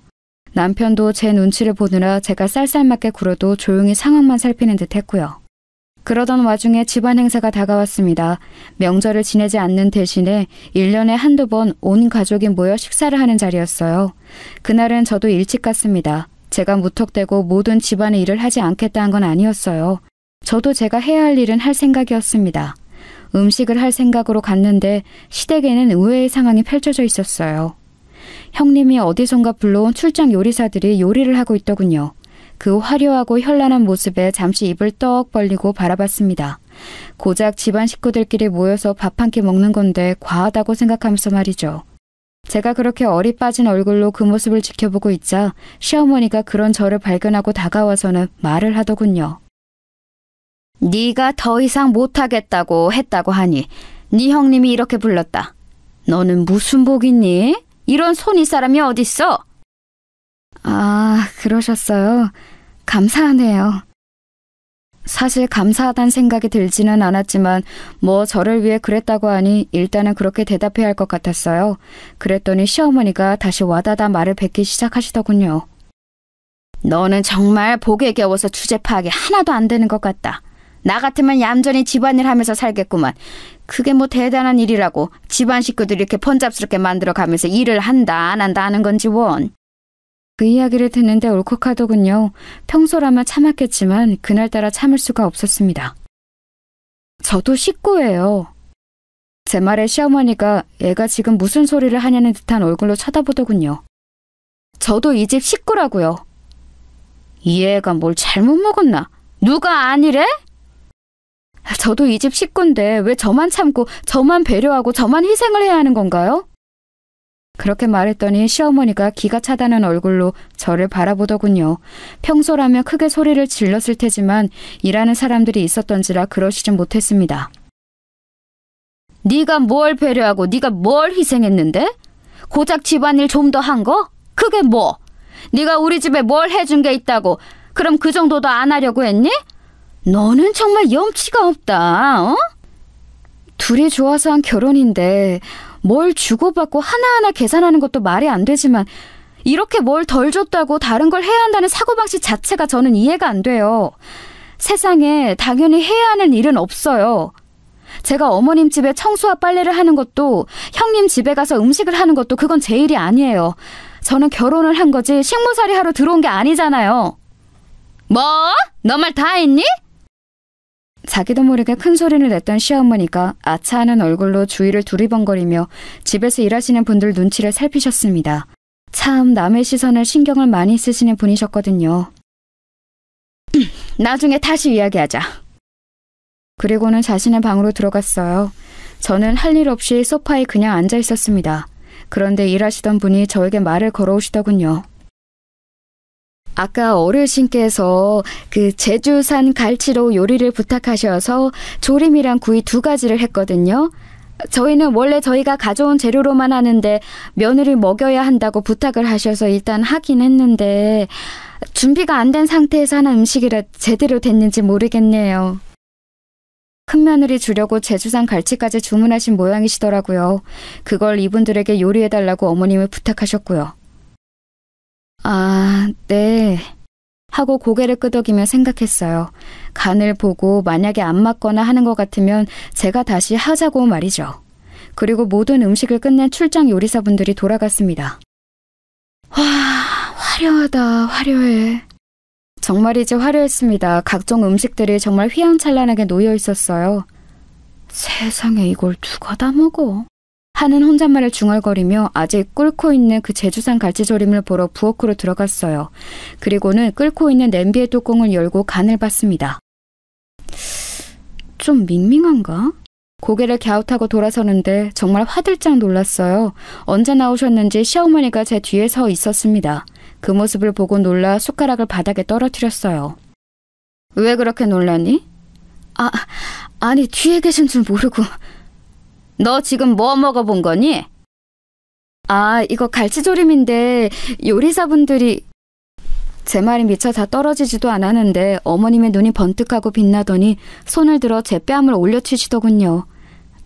남편도 제 눈치를 보느라 제가 쌀쌀맞게 굴어도 조용히 상황만 살피는 듯 했고요. 그러던 와중에 집안 행사가 다가왔습니다. 명절을 지내지 않는 대신에 1년에 한두 번 온 가족이 모여 식사를 하는 자리였어요. 그날은 저도 일찍 갔습니다. 제가 무턱대고 모든 집안의 일을 하지 않겠다는 건 아니었어요. 저도 제가 해야 할 일은 할 생각이었습니다. 음식을 할 생각으로 갔는데 시댁에는 의외의 상황이 펼쳐져 있었어요. 형님이 어디선가 불러온 출장 요리사들이 요리를 하고 있더군요. 그 화려하고 현란한 모습에 잠시 입을 떡 벌리고 바라봤습니다. 고작 집안 식구들끼리 모여서 밥 한 끼 먹는 건데 과하다고 생각하면서 말이죠. 제가 그렇게 얼이 빠진 얼굴로 그 모습을 지켜보고 있자 시어머니가 그런 저를 발견하고 다가와서는 말을 하더군요. 네가 더 이상 못하겠다고 했다고 하니 네 형님이 이렇게 불렀다. 너는 무슨 복 있니? 이런 손이 사람이 어딨어? 아, 그러셨어요. 감사하네요. 사실 감사하다는 생각이 들지는 않았지만 저를 위해 그랬다고 하니 일단은 그렇게 대답해야 할 것 같았어요. 그랬더니 시어머니가 다시 와다다 말을 뱉기 시작하시더군요. 너는 정말 복에 겨워서 주제 파악이 하나도 안 되는 것 같다. 나 같으면 얌전히 집안일 하면서 살겠구만. 그게 대단한 일이라고 집안 식구들이 이렇게 번잡스럽게 만들어가면서 일을 한다 안 한다 하는 건지 원. 그 이야기를 듣는데 울컥하더군요. 평소라면 참았겠지만 그날따라 참을 수가 없었습니다. 저도 식구예요. 제 말에 시어머니가 애가 지금 무슨 소리를 하냐는 듯한 얼굴로 쳐다보더군요. 저도 이 집 식구라고요. 이 애가 뭘 잘못 먹었나? 누가 아니래? 저도 이 집 식구인데 왜 저만 참고 저만 배려하고 저만 희생을 해야 하는 건가요? 그렇게 말했더니 시어머니가 기가 차다는 얼굴로 저를 바라보더군요. 평소라면 크게 소리를 질렀을 테지만 일하는 사람들이 있었던지라 그러시진 못했습니다. 네가 뭘 배려하고 네가 뭘 희생했는데? 고작 집안일 좀 더 한 거? 그게 뭐? 네가 우리 집에 뭘 해준 게 있다고 그럼 그 정도도 안 하려고 했니? 너는 정말 염치가 없다. 어? 둘이 좋아서 한 결혼인데 뭘 주고받고 하나하나 계산하는 것도 말이 안 되지만 이렇게 뭘 덜 줬다고 다른 걸 해야 한다는 사고방식 자체가 저는 이해가 안 돼요. 세상에 당연히 해야 하는 일은 없어요. 제가 어머님 집에 청소와 빨래를 하는 것도 형님 집에 가서 음식을 하는 것도 그건 제 일이 아니에요. 저는 결혼을 한 거지 식모살이 하러 들어온 게 아니잖아요. 뭐? 너 말 다 했니? 자기도 모르게 큰 소리를 냈던 시어머니가 아차하는 얼굴로 주위를 두리번거리며 집에서 일하시는 분들 눈치를 살피셨습니다. 참 남의 시선을 신경을 많이 쓰시는 분이셨거든요. 나중에 다시 이야기하자. 그리고는 자신의 방으로 들어갔어요. 저는 할 일 없이 소파에 그냥 앉아 있었습니다. 그런데 일하시던 분이 저에게 말을 걸어오시더군요. 아까 어르신께서 그 제주산 갈치로 요리를 부탁하셔서 조림이랑 구이 2가지를 했거든요. 저희는 원래 저희가 가져온 재료로만 하는데 며느리 먹여야 한다고 부탁을 하셔서 일단 하긴 했는데 준비가 안 된 상태에서 하는 음식이라 제대로 됐는지 모르겠네요. 큰 며느리 주려고 제주산 갈치까지 주문하신 모양이시더라고요. 그걸 이분들에게 요리해달라고 어머님을 부탁하셨고요. 아, 네. 하고 고개를 끄덕이며 생각했어요. 간을 보고 만약에 안 맞거나 하는 것 같으면 제가 다시 하자고 말이죠. 그리고 모든 음식을 끝낸 출장 요리사분들이 돌아갔습니다. 와, 화려하다, 화려해. 정말이지 화려했습니다. 각종 음식들이 정말 휘황찬란하게 놓여 있었어요. 세상에 이걸 누가 다 먹어? 하는 혼잣말을 중얼거리며 아직 끓고 있는 그 제주산 갈치조림을 보러 부엌으로 들어갔어요. 그리고는 끓고 있는 냄비의 뚜껑을 열고 간을 봤습니다. 좀 밍밍한가? 고개를 갸웃하고 돌아서는데 정말 화들짝 놀랐어요. 언제 나오셨는지 시어머니가 제 뒤에 서 있었습니다. 그 모습을 보고 놀라 숟가락을 바닥에 떨어뜨렸어요. 왜 그렇게 놀랐니? 아니 뒤에 계신 줄 모르고. 너 지금 뭐 먹어본 거니? 아, 이거 갈치조림인데 요리사분들이... 제 말이 미처 다 떨어지지도 않았는데 어머님의 눈이 번뜩하고 빛나더니 손을 들어 제 뺨을 올려치시더군요.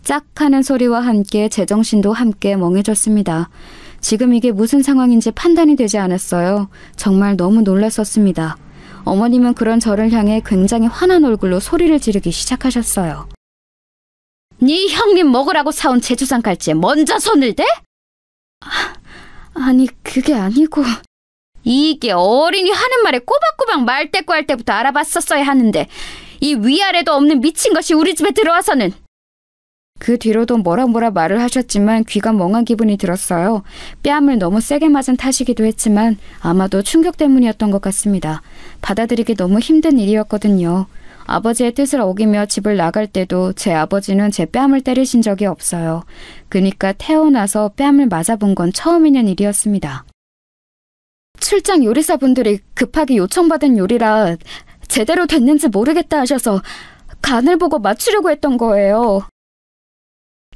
짝 하는 소리와 함께 제정신도 함께 멍해졌습니다. 지금 이게 무슨 상황인지 판단이 되지 않았어요. 정말 너무 놀랐었습니다. 어머님은 그런 저를 향해 굉장히 화난 얼굴로 소리를 지르기 시작하셨어요. 네 형님 먹으라고 사온 제주산 갈치에 먼저 손을 대? 아니 그게 아니고... 이게 어린이 하는 말에 꼬박꼬박 말대꾸할 때부터 알아봤었어야 하는데 이 위아래도 없는 미친 것이 우리 집에 들어와서는... 그 뒤로도 뭐라 말을 하셨지만 귀가 멍한 기분이 들었어요. 뺨을 너무 세게 맞은 탓이기도 했지만 아마도 충격 때문이었던 것 같습니다. 받아들이기 너무 힘든 일이었거든요. 아버지의 뜻을 어기며 집을 나갈 때도 제 아버지는 제 뺨을 때리신 적이 없어요. 그러니까 태어나서 뺨을 맞아본 건 처음 있는 일이었습니다. 출장 요리사분들이 급하게 요청받은 요리라 제대로 됐는지 모르겠다 하셔서 간을 보고 맞추려고 했던 거예요.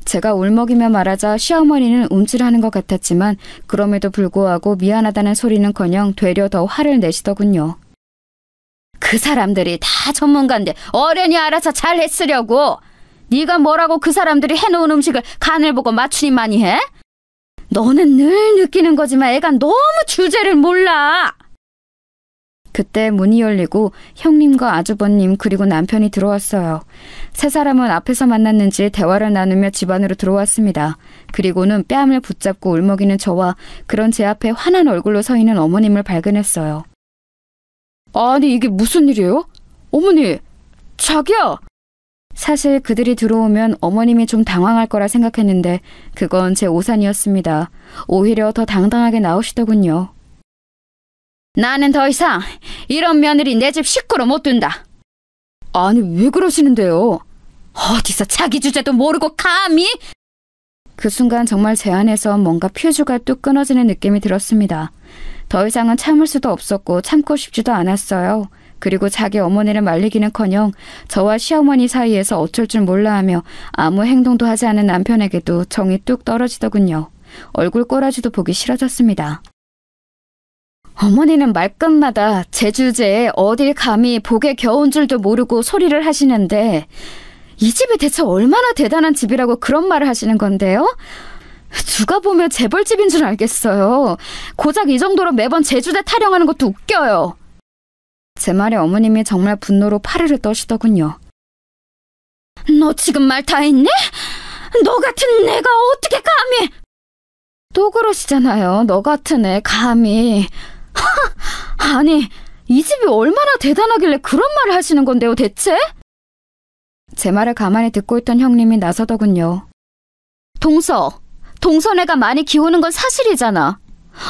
제가 울먹이며 말하자 시어머니는 움찔하는 것 같았지만 그럼에도 불구하고 미안하다는 소리는커녕 되려 더 화를 내시더군요. 그 사람들이 다 전문가인데 어련히 알아서 잘 했으려고. 네가 뭐라고 그 사람들이 해놓은 음식을 간을 보고 맞추니만이 해? 너는 늘 느끼는 거지만 애가 너무 주제를 몰라. 그때 문이 열리고 형님과 아주버님 그리고 남편이 들어왔어요. 세 사람은 앞에서 만났는지 대화를 나누며 집 안으로 들어왔습니다. 그리고는 뺨을 붙잡고 울먹이는 저와 그런 제 앞에 환한 얼굴로 서 있는 어머님을 발견했어요. 아니 이게 무슨 일이에요? 어머니, 자기야! 사실 그들이 들어오면 어머님이 좀 당황할 거라 생각했는데 그건 제 오산이었습니다. 오히려 더 당당하게 나오시더군요. 나는 더 이상 이런 며느리 내 집 식구로 못 둔다. 아니 왜 그러시는데요? 어디서 자기 주제도 모르고 감히? 그 순간 정말 제 안에서 뭔가 퓨즈가 뚝 끊어지는 느낌이 들었습니다. 더 이상은 참을 수도 없었고 참고 싶지도 않았어요. 그리고 자기 어머니를 말리기는커녕 저와 시어머니 사이에서 어쩔 줄 몰라하며 아무 행동도 하지 않은 남편에게도 정이 뚝 떨어지더군요. 얼굴 꼬라지도 보기 싫어졌습니다. 어머니는 말끝마다 제 주제에 어딜 감히 복에 겨운 줄도 모르고 소리를 하시는데 이 집이 대체 얼마나 대단한 집이라고 그런 말을 하시는 건데요? 누가 보면 재벌집인 줄 알겠어요. 고작 이 정도로 매번 제 주제 타령하는 것도 웃겨요. 제 말에 어머님이 정말 분노로 파르르 떠시더군요. 너 지금 말 다 했네? 너 같은 애가 어떻게 감히? 또 그러시잖아요. 너 같은 애 감히. 아니 이 집이 얼마나 대단하길래 그런 말을 하시는 건데요 대체? 제 말을 가만히 듣고 있던 형님이 나서더군요. 동서네가 많이 기우는 건 사실이잖아.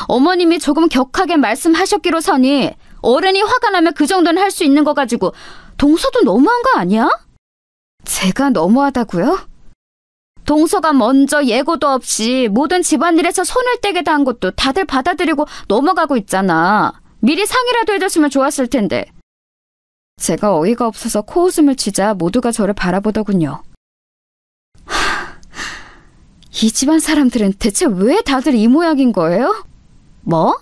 어머님이 조금 격하게 말씀하셨기로 서니 어른이 화가 나면 그 정도는 할 수 있는 거 가지고 동서도 너무한 거 아니야? 제가 너무하다고요? 동서가 먼저 예고도 없이 모든 집안일에서 손을 떼게 다 한 것도 다들 받아들이고 넘어가고 있잖아. 미리 상의라도 해줬으면 좋았을 텐데. 제가 어이가 없어서 코웃음을 치자 모두가 저를 바라보더군요. 이 집안 사람들은 대체 왜 다들 이 모양인 거예요? 뭐?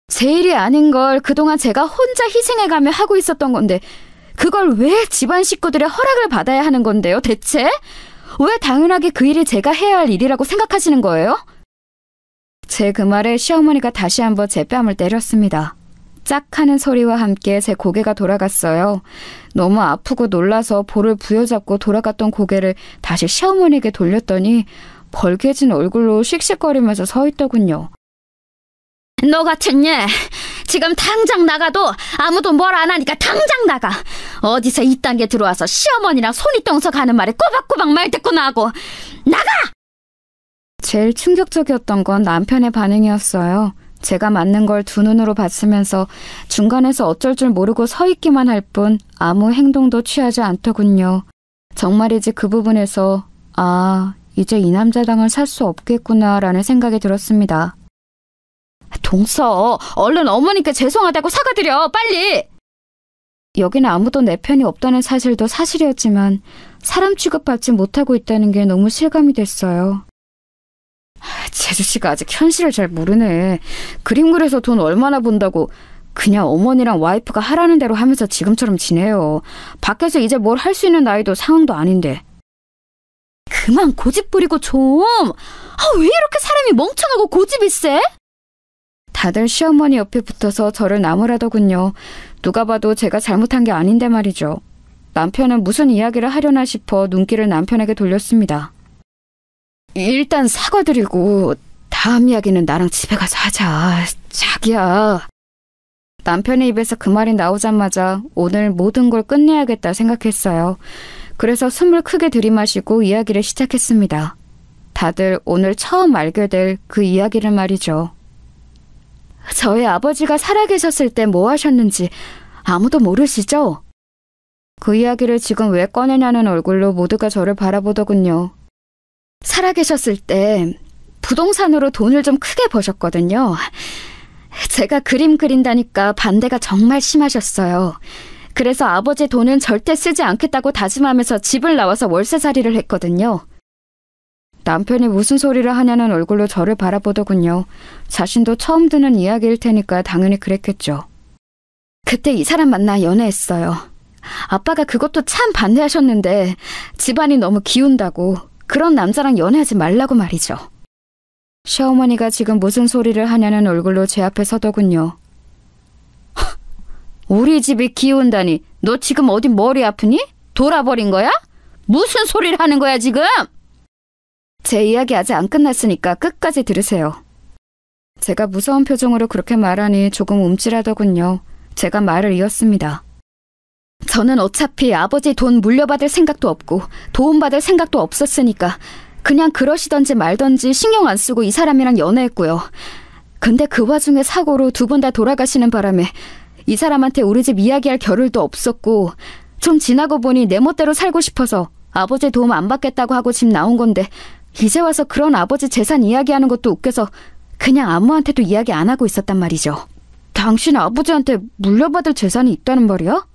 제 일이 아닌 걸 그동안 제가 혼자 희생해가며 하고 있었던 건데 그걸 왜 집안 식구들의 허락을 받아야 하는 건데요 대체? 왜 당연하게 그 일이 제가 해야 할 일이라고 생각하시는 거예요? 제 그 말에 시어머니가 다시 한번 제 뺨을 때렸습니다. 짝 하는 소리와 함께 제 고개가 돌아갔어요. 너무 아프고 놀라서 볼을 부여잡고 돌아갔던 고개를 다시 시어머니에게 돌렸더니 벌개진 얼굴로 씩씩거리면서 서 있더군요. 너 같은 애 지금 당장 나가도 아무도 뭘 안 하니까 당장 나가. 어디서 이딴 게 들어와서 시어머니랑 손이 똥서 가는 말에 꼬박꼬박 말 듣고 나고 나가! 제일 충격적이었던 건 남편의 반응이었어요. 제가 맞는 걸 두 눈으로 봤으면서 중간에서 어쩔 줄 모르고 서 있기만 할 뿐 아무 행동도 취하지 않더군요. 정말이지 그 부분에서 이제 이 남자당을 살 수 없겠구나라는 생각이 들었습니다. 동서, 얼른 어머니께 죄송하다고 사과드려, 빨리! 여기는 아무도 내 편이 없다는 사실도 사실이었지만 사람 취급받지 못하고 있다는 게 너무 실감이 됐어요. 재주씨가 아직 현실을 잘 모르네. 그림 그려서 돈 얼마나 번다고 그냥 어머니랑 와이프가 하라는 대로 하면서 지금처럼 지내요. 밖에서 이제 뭘 할 수 있는 나이도 상황도 아닌데. 그만 고집 부리고 좀! 왜 이렇게 사람이 멍청하고 고집이 세? 다들 시어머니 옆에 붙어서 저를 나무라더군요. 누가 봐도 제가 잘못한 게 아닌데 말이죠. 남편은 무슨 이야기를 하려나 싶어 눈길을 남편에게 돌렸습니다. 일단 사과드리고 다음 이야기는 나랑 집에 가서 하자. 자기야. 남편의 입에서 그 말이 나오자마자 오늘 모든 걸 끝내야겠다 생각했어요. 그래서 숨을 크게 들이마시고 이야기를 시작했습니다. 다들 오늘 처음 알게 될 그 이야기를 말이죠. 저희 아버지가 살아계셨을 때 뭐 하셨는지 아무도 모르시죠? 그 이야기를 지금 왜 꺼내냐는 얼굴로 모두가 저를 바라보더군요. 살아계셨을 때 부동산으로 돈을 좀 크게 버셨거든요. 제가 그림 그린다니까 반대가 정말 심하셨어요. 그래서 아버지 돈은 절대 쓰지 않겠다고 다짐하면서 집을 나와서 월세살이를 했거든요. 남편이 무슨 소리를 하냐는 얼굴로 저를 바라보더군요. 자신도 처음 듣는 이야기일 테니까 당연히 그랬겠죠. 그때 이 사람 만나 연애했어요. 아빠가 그것도 참 반대하셨는데 집안이 너무 기운다고 그런 남자랑 연애하지 말라고 말이죠. 시어머니가 지금 무슨 소리를 하냐는 얼굴로 제 앞에 서더군요. 우리 집이 기운다니 너 지금 어디 머리 아프니? 돌아버린 거야? 무슨 소리를 하는 거야 지금? 제 이야기 아직 안 끝났으니까 끝까지 들으세요. 제가 무서운 표정으로 그렇게 말하니 조금 움찔하더군요. 제가 말을 이었습니다. 저는 어차피 아버지 돈 물려받을 생각도 없고 도움받을 생각도 없었으니까 그냥 그러시던지 말던지 신경 안 쓰고 이 사람이랑 연애했고요. 근데 그 와중에 사고로 두 분 다 돌아가시는 바람에 이 사람한테 우리 집 이야기할 겨를도 없었고 좀 지나고 보니 내 멋대로 살고 싶어서 아버지 도움 안 받겠다고 하고 집 나온 건데 이제 와서 그런 아버지 재산 이야기하는 것도 웃겨서 그냥 아무한테도 이야기 안 하고 있었단 말이죠. 당신 아버지한테 물려받을 재산이 있다는 말이야?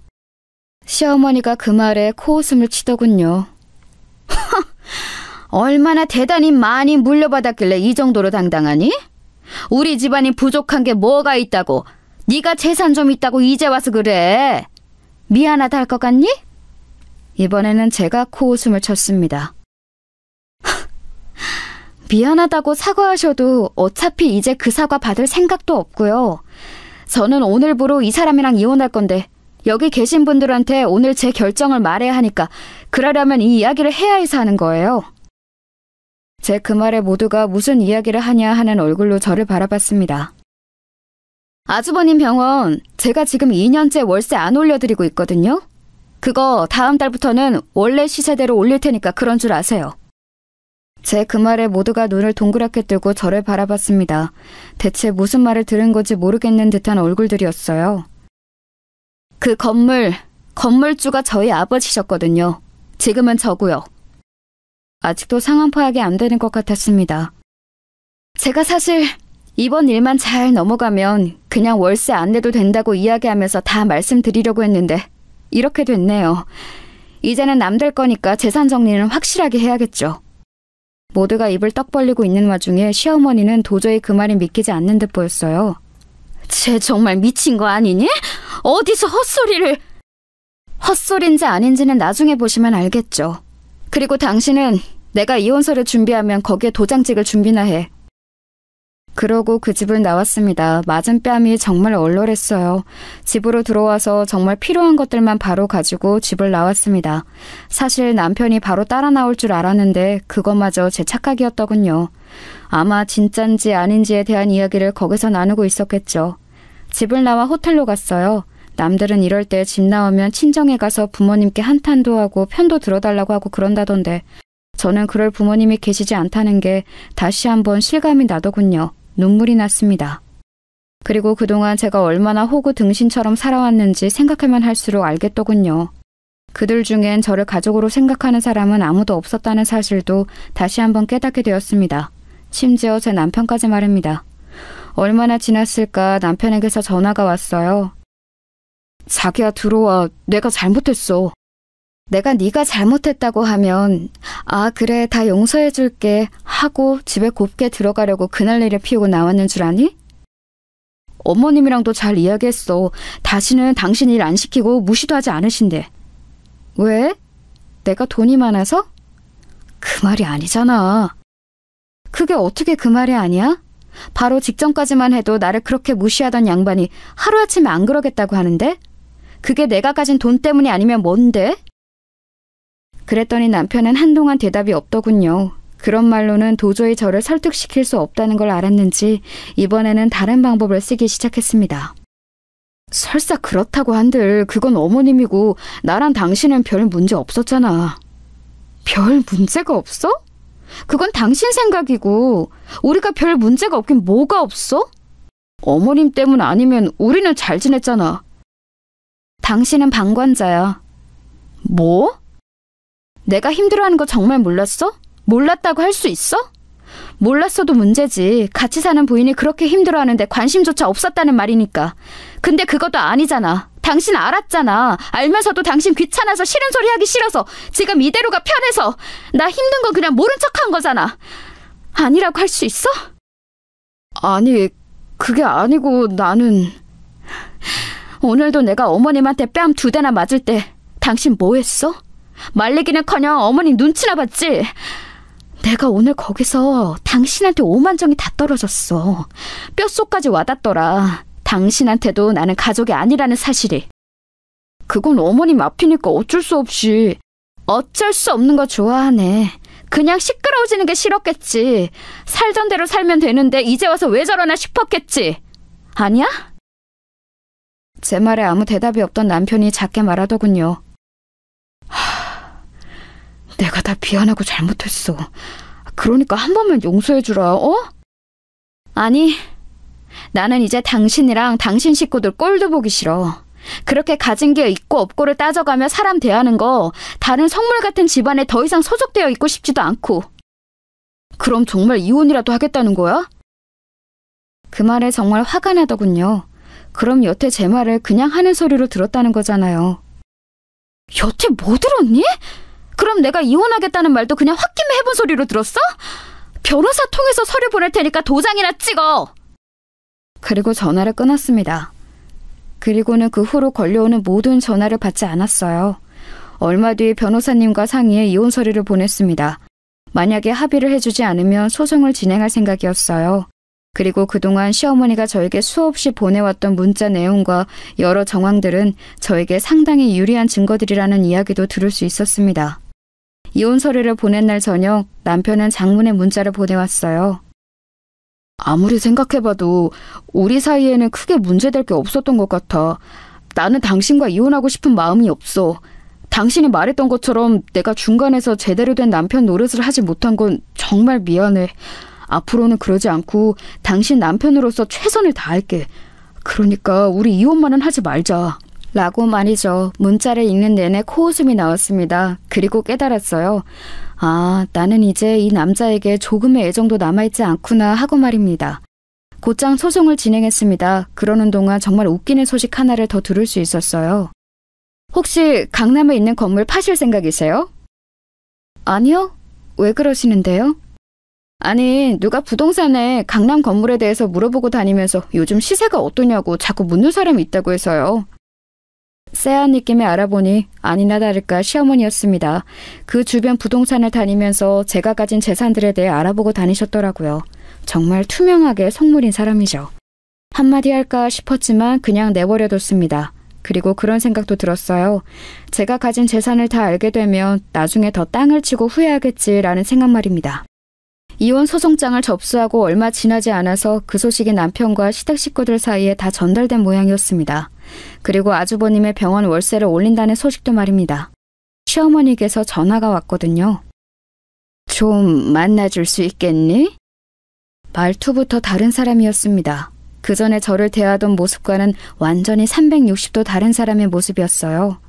시어머니가 그 말에 코웃음을 치더군요. 얼마나 대단히 많이 물려받았길래 이 정도로 당당하니? 우리 집안이 부족한 게 뭐가 있다고? 네가 재산 좀 있다고 이제 와서 그래. 미안하다 할 것 같니? 이번에는 제가 코웃음을 쳤습니다. 미안하다고 사과하셔도 어차피 이제 그 사과 받을 생각도 없고요. 저는 오늘부로 이 사람이랑 이혼할 건데 여기 계신 분들한테 오늘 제 결정을 말해야 하니까 그러려면 이 이야기를 해야 해서 하는 거예요. 제 그 말에 모두가 무슨 이야기를 하냐 하는 얼굴로 저를 바라봤습니다. 아주버님 병원 제가 지금 2년째 월세 안 올려드리고 있거든요. 그거 다음 달부터는 원래 시세대로 올릴 테니까 그런 줄 아세요. 제 그 말에 모두가 눈을 동그랗게 뜨고 저를 바라봤습니다. 대체 무슨 말을 들은 건지 모르겠는 듯한 얼굴들이었어요. 그 건물주가 저희 아버지셨거든요. 지금은 저고요. 아직도 상황 파악이 안 되는 것 같았습니다. 제가 사실 이번 일만 잘 넘어가면 그냥 월세 안 내도 된다고 이야기하면서 다 말씀드리려고 했는데 이렇게 됐네요. 이제는 남들 거니까 재산 정리는 확실하게 해야겠죠. 모두가 입을 떡 벌리고 있는 와중에 시어머니는 도저히 그 말이 믿기지 않는 듯 보였어요. 쟤 정말 미친 거 아니니? 어디서 헛소리를... 헛소리인지 아닌지는 나중에 보시면 알겠죠. 그리고 당신은 내가 이혼서를 준비하면 거기에 도장 찍을 준비나 해. 그러고 그 집을 나왔습니다. 맞은 뺨이 정말 얼얼했어요. 집으로 들어와서 정말 필요한 것들만 바로 가지고 집을 나왔습니다. 사실 남편이 바로 따라 나올 줄 알았는데 그것마저 제 착각이었더군요. 아마 진짠지 아닌지에 대한 이야기를 거기서 나누고 있었겠죠. 집을 나와 호텔로 갔어요. 남들은 이럴 때 집 나오면 친정에 가서 부모님께 한탄도 하고 편도 들어달라고 하고 그런다던데 저는 그럴 부모님이 계시지 않다는 게 다시 한번 실감이 나더군요. 눈물이 났습니다. 그리고 그동안 제가 얼마나 호구 등신처럼 살아왔는지 생각하면 할수록 알겠더군요. 그들 중엔 저를 가족으로 생각하는 사람은 아무도 없었다는 사실도 다시 한번 깨닫게 되었습니다. 심지어 제 남편까지 말입니다. 얼마나 지났을까 남편에게서 전화가 왔어요. 자기야 들어와. 내가 잘못했어. 내가 네가 잘못했다고 하면 아 그래 다 용서해줄게 하고 집에 곱게 들어가려고 그날내려 피우고 나왔는 줄 아니? 어머님이랑도 잘 이야기했어. 다시는 당신 일 안 시키고 무시도 하지 않으신대. 왜? 내가 돈이 많아서? 그 말이 아니잖아. 그게 어떻게 그 말이 아니야? 바로 직전까지만 해도 나를 그렇게 무시하던 양반이 하루아침에 안 그러겠다고 하는데? 그게 내가 가진 돈 때문이 아니면 뭔데? 그랬더니 남편은 한동안 대답이 없더군요. 그런 말로는 도저히 저를 설득시킬 수 없다는 걸 알았는지 이번에는 다른 방법을 쓰기 시작했습니다. 설사 그렇다고 한들 그건 어머님이고 나랑 당신은 별 문제 없었잖아. 별 문제가 없어? 그건 당신 생각이고 우리가 별 문제가 없긴 뭐가 없어? 어머님 때문 아니면 우리는 잘 지냈잖아. 당신은 방관자야. 뭐? 내가 힘들어하는 거 정말 몰랐어? 몰랐다고 할 수 있어? 몰랐어도 문제지. 같이 사는 부인이 그렇게 힘들어하는데 관심조차 없었다는 말이니까. 근데 그것도 아니잖아. 당신 알았잖아. 알면서도 당신 귀찮아서 싫은 소리 하기 싫어서 지금 이대로가 편해서 나 힘든 건 그냥 모른 척한 거잖아. 아니라고 할 수 있어? 아니, 그게 아니고 나는... 오늘도 내가 어머님한테 뺨 2대나 맞을 때 당신 뭐 했어? 말리기는커녕 어머님 눈치나 봤지? 내가 오늘 거기서 당신한테 오만정이 다 떨어졌어. 뼛속까지 와닿더라. 당신한테도 나는 가족이 아니라는 사실이. 그건 어머님 앞이니까 어쩔 수 없이. 어쩔 수 없는 거 좋아하네. 그냥 시끄러워지는 게 싫었겠지. 살던 대로 살면 되는데 이제 와서 왜 저러나 싶었겠지. 아니야? 제 말에 아무 대답이 없던 남편이 작게 말하더군요. 내가 다 미안하고 잘못했어. 그러니까 한 번만 용서해주라, 어? 아니, 나는 이제 당신이랑 당신 식구들 꼴도 보기 싫어. 그렇게 가진 게 있고 없고를 따져가며 사람 대하는 거 다른 성물 같은 집안에 더 이상 소속되어 있고 싶지도 않고. 그럼 정말 이혼이라도 하겠다는 거야? 그 말에 정말 화가 나더군요. 그럼 여태 제 말을 그냥 하는 소리로 들었다는 거잖아요. 여태 뭐 들었니? 그럼 내가 이혼하겠다는 말도 그냥 홧김에 해본 소리로 들었어? 변호사 통해서 서류 보낼 테니까 도장이나 찍어! 그리고 전화를 끊었습니다. 그리고는 그 후로 걸려오는 모든 전화를 받지 않았어요. 얼마 뒤 변호사님과 상의해 이혼 서류를 보냈습니다. 만약에 합의를 해주지 않으면 소송을 진행할 생각이었어요. 그리고 그동안 시어머니가 저에게 수없이 보내왔던 문자 내용과 여러 정황들은 저에게 상당히 유리한 증거들이라는 이야기도 들을 수 있었습니다. 이혼 서류를 보낸 날 저녁 남편은 장문의 문자를 보내왔어요. 아무리 생각해봐도 우리 사이에는 크게 문제될 게 없었던 것 같아. 나는 당신과 이혼하고 싶은 마음이 없어. 당신이 말했던 것처럼 내가 중간에서 제대로 된 남편 노릇을 하지 못한 건 정말 미안해. 앞으로는 그러지 않고 당신 남편으로서 최선을 다할게. 그러니까 우리 이혼만은 하지 말자. 라고 말이죠. 문자를 읽는 내내 코웃음이 나왔습니다. 그리고 깨달았어요. 아, 나는 이제 이 남자에게 조금의 애정도 남아있지 않구나 하고 말입니다. 곧장 소송을 진행했습니다. 그러는 동안 정말 웃기는 소식 하나를 더 들을 수 있었어요. 혹시 강남에 있는 건물 파실 생각이세요? 아니요. 왜 그러시는데요? 아니, 누가 부동산에 강남 건물에 대해서 물어보고 다니면서 요즘 시세가 어떠냐고 자꾸 묻는 사람이 있다고 해서요. 쎄한 느낌에 알아보니 아니나 다를까 시어머니였습니다. 그 주변 부동산을 다니면서 제가 가진 재산들에 대해 알아보고 다니셨더라고요. 정말 투명하게 속물인 사람이죠. 한마디 할까 싶었지만 그냥 내버려뒀습니다. 그리고 그런 생각도 들었어요. 제가 가진 재산을 다 알게 되면 나중에 더 땅을 치고 후회하겠지라는 생각 말입니다. 이혼 소송장을 접수하고 얼마 지나지 않아서 그 소식이 남편과 시댁 식구들 사이에 다 전달된 모양이었습니다. 그리고 아주버님의 병원 월세를 올린다는 소식도 말입니다. 시어머니께서 전화가 왔거든요. 좀 만나줄 수 있겠니? 말투부터 다른 사람이었습니다. 그 전에 저를 대하던 모습과는 완전히 360도 다른 사람의 모습이었어요.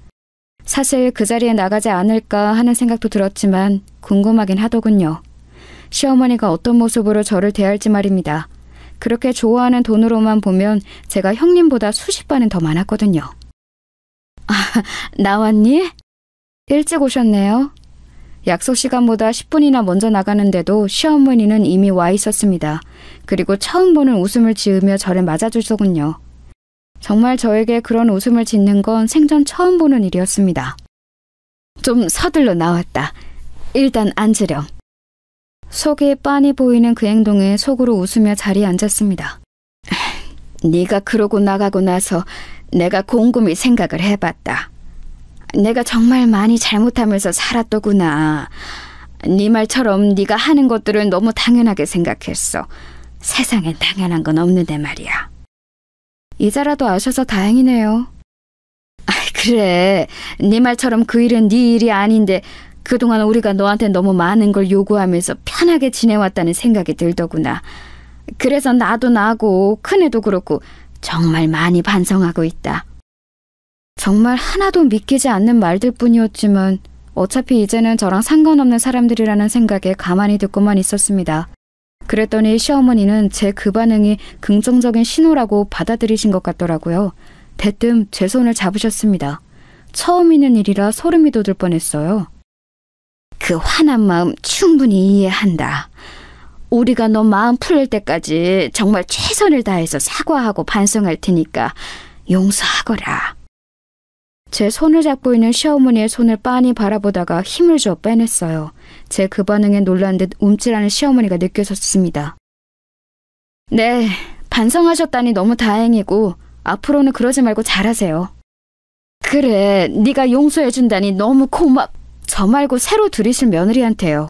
사실 그 자리에 나가지 않을까 하는 생각도 들었지만 궁금하긴 하더군요. 시어머니가 어떤 모습으로 저를 대할지 말입니다. 그렇게 좋아하는 돈으로만 보면 제가 형님보다 수십 배는 더 많았거든요. 아, 나왔니? 일찍 오셨네요. 약속 시간보다 10분이나 먼저 나가는데도 시어머니는 이미 와 있었습니다. 그리고 처음 보는 웃음을 지으며 저를 맞아주더군요. 정말 저에게 그런 웃음을 짓는 건 생전 처음 보는 일이었습니다. 좀 서둘러 나왔다. 일단 앉으렴. 속이 빤히 보이는 그 행동에 속으로 웃으며 자리에 앉았습니다. 네가 그러고 나가고 나서 내가 곰곰이 생각을 해봤다. 내가 정말 많이 잘못하면서 살았더구나. 네 말처럼 네가 하는 것들을 너무 당연하게 생각했어. 세상엔 당연한 건 없는데 말이야. 이제라도 아셔서 다행이네요. 그래, 네 말처럼 그 일은 네 일이 아닌데 그동안 우리가 너한테 너무 많은 걸 요구하면서 편하게 지내왔다는 생각이 들더구나. 그래서 나도 나고 큰애도 그렇고 정말 많이 반성하고 있다. 정말 하나도 믿기지 않는 말들 뿐이었지만 어차피 이제는 저랑 상관없는 사람들이라는 생각에 가만히 듣고만 있었습니다. 그랬더니 시어머니는 제 그 반응이 긍정적인 신호라고 받아들이신 것 같더라고요. 대뜸 제 손을 잡으셨습니다. 처음 있는 일이라 소름이 돋을 뻔했어요. 그 화난 마음 충분히 이해한다. 우리가 너 마음 풀릴 때까지 정말 최선을 다해서 사과하고 반성할 테니까 용서하거라. 제 손을 잡고 있는 시어머니의 손을 빤히 바라보다가 힘을 줘 빼냈어요. 제 그 반응에 놀란 듯 움찔하는 시어머니가 느껴졌습니다. 네, 반성하셨다니 너무 다행이고 앞으로는 그러지 말고 잘하세요. 그래, 네가 용서해준다니 너무 저 말고 새로 들이실 며느리한테요.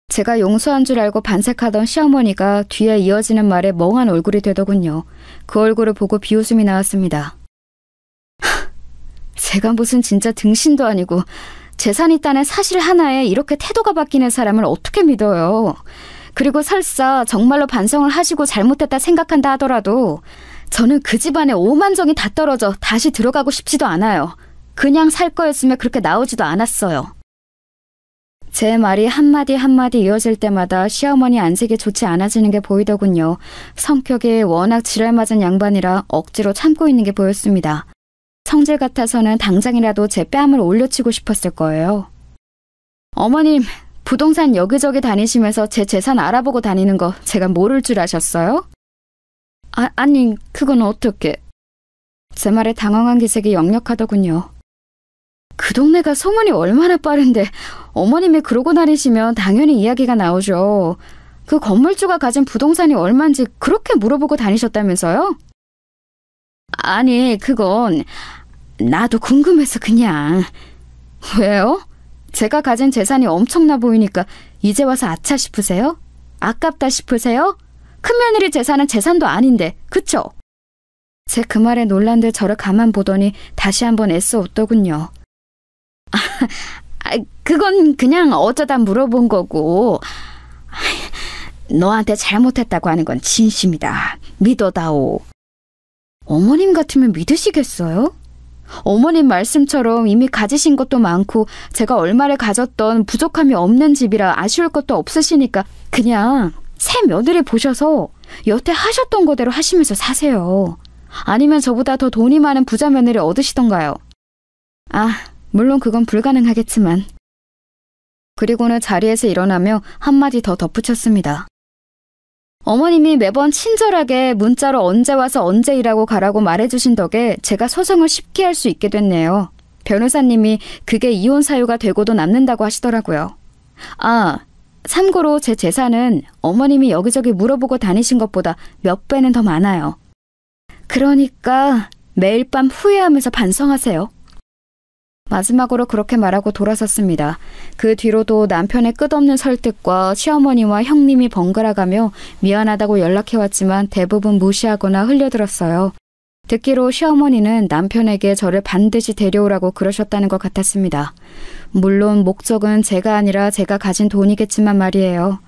제가 용서한 줄 알고 반색하던 시어머니가 뒤에 이어지는 말에 멍한 얼굴이 되더군요. 그 얼굴을 보고 비웃음이 나왔습니다. 제가 무슨 진짜 등신도 아니고 재산 있다는 사실 하나에 이렇게 태도가 바뀌는 사람을 어떻게 믿어요. 그리고 설사 정말로 반성을 하시고 잘못했다 생각한다 하더라도 저는 그 집안에 오만정이 다 떨어져 다시 들어가고 싶지도 않아요. 그냥 살 거였으면 그렇게 나오지도 않았어요. 제 말이 한마디 한마디 이어질 때마다 시어머니 안색이 좋지 않아지는 게 보이더군요. 성격이 워낙 지랄맞은 양반이라 억지로 참고 있는 게 보였습니다. 성질 같아서는 당장이라도 제 뺨을 올려치고 싶었을 거예요. 어머님, 부동산 여기저기 다니시면서 제 재산 알아보고 다니는 거 제가 모를 줄 아셨어요? 아니, 그건 어떻게? 제 말에 당황한 기색이 역력하더군요. 그 동네가 소문이 얼마나 빠른데 어머님이 그러고 다니시면 당연히 이야기가 나오죠. 그 건물주가 가진 부동산이 얼만지 그렇게 물어보고 다니셨다면서요? 아니, 그건 나도 궁금해서 그냥. 왜요? 제가 가진 재산이 엄청나 보이니까 이제 와서 아차 싶으세요? 아깝다 싶으세요? 큰며느리 재산은 재산도 아닌데, 그쵸? 제 그 말에 놀란 듯 저를 가만 보더니 다시 한번 애써 웃더군요. 그건 그냥 어쩌다 물어본 거고, 너한테 잘못했다고 하는 건 진심이다. 믿어다오. 어머님 같으면 믿으시겠어요? 어머님 말씀처럼 이미 가지신 것도 많고 제가 얼마를 가졌던 부족함이 없는 집이라 아쉬울 것도 없으시니까 그냥 새 며느리 보셔서 여태 하셨던 거대로 하시면서 사세요. 아니면 저보다 더 돈이 많은 부자 며느리 얻으시던가요. 물론 그건 불가능하겠지만. 그리고는 자리에서 일어나며 한마디 더 덧붙였습니다. 어머님이 매번 친절하게 문자로 언제 와서 언제 일하고 가라고 말해주신 덕에 제가 소송을 쉽게 할 수 있게 됐네요. 변호사님이 그게 이혼 사유가 되고도 남는다고 하시더라고요. 참고로 제 재산은 어머님이 여기저기 물어보고 다니신 것보다 몇 배는 더 많아요. 그러니까 매일 밤 후회하면서 반성하세요. 마지막으로 그렇게 말하고 돌아섰습니다. 그 뒤로도 남편의 끝없는 설득과 시어머니와 형님이 번갈아가며 미안하다고 연락해왔지만 대부분 무시하거나 흘려들었어요. 듣기로 시어머니는 남편에게 저를 반드시 데려오라고 그러셨다는 것 같았습니다. 물론 목적은 제가 아니라 제가 가진 돈이겠지만 말이에요.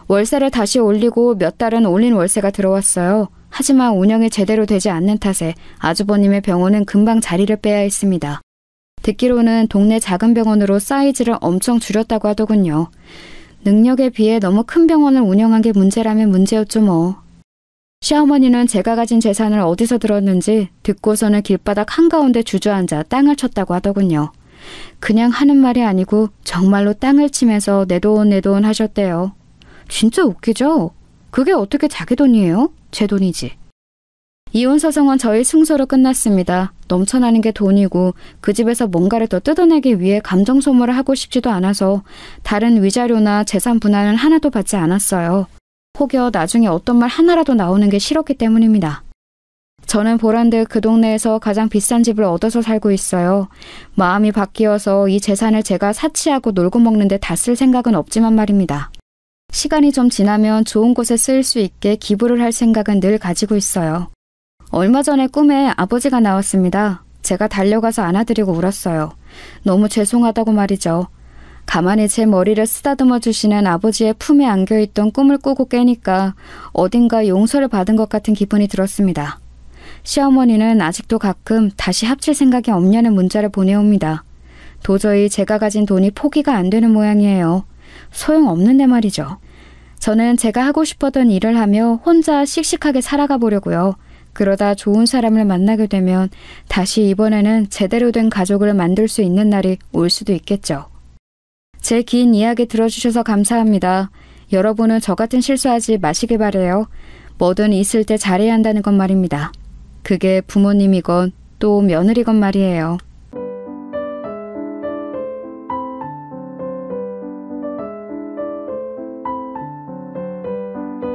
월세를 다시 올리고 몇 달은 올린 월세가 들어왔어요. 하지만 운영이 제대로 되지 않는 탓에 아주버님의 병원은 금방 자리를 빼야 했습니다. 듣기로는 동네 작은 병원으로 사이즈를 엄청 줄였다고 하더군요. 능력에 비해 너무 큰 병원을 운영한 게 문제라면 문제였죠 뭐. 시어머니는 제가 가진 재산을 어디서 들었는지 듣고서는 길바닥 한가운데 주저앉아 땅을 쳤다고 하더군요. 그냥 하는 말이 아니고 정말로 땅을 치면서 내 돈 하셨대요. 진짜 웃기죠? 그게 어떻게 자기 돈이에요? 제 돈이지. 이혼 소송은 저희 승소로 끝났습니다. 넘쳐나는 게 돈이고 그 집에서 뭔가를 더 뜯어내기 위해 감정 소모를 하고 싶지도 않아서 다른 위자료나 재산 분할은 하나도 받지 않았어요. 혹여 나중에 어떤 말 하나라도 나오는 게 싫었기 때문입니다. 저는 보란듯 그 동네에서 가장 비싼 집을 얻어서 살고 있어요. 마음이 바뀌어서 이 재산을 제가 사치하고 놀고 먹는데 다 쓸 생각은 없지만 말입니다. 시간이 좀 지나면 좋은 곳에 쓰일 수 있게 기부를 할 생각은 늘 가지고 있어요. 얼마 전에 꿈에 아버지가 나왔습니다. 제가 달려가서 안아드리고 울었어요. 너무 죄송하다고 말이죠. 가만히 제 머리를 쓰다듬어 주시는 아버지의 품에 안겨있던 꿈을 꾸고 깨니까 어딘가 용서를 받은 것 같은 기분이 들었습니다. 시어머니는 아직도 가끔 다시 합칠 생각이 없냐는 문자를 보내옵니다. 도저히 제가 가진 돈이 포기가 안 되는 모양이에요. 소용없는데 말이죠. 저는 제가 하고 싶었던 일을 하며 혼자 씩씩하게 살아가 보려고요. 그러다 좋은 사람을 만나게 되면 다시 이번에는 제대로 된 가족을 만들 수 있는 날이 올 수도 있겠죠. 제 긴 이야기 들어주셔서 감사합니다. 여러분은 저 같은 실수하지 마시길 바래요. 뭐든 있을 때 잘해야 한다는 건 말입니다. 그게 부모님이건 또 며느리건 말이에요.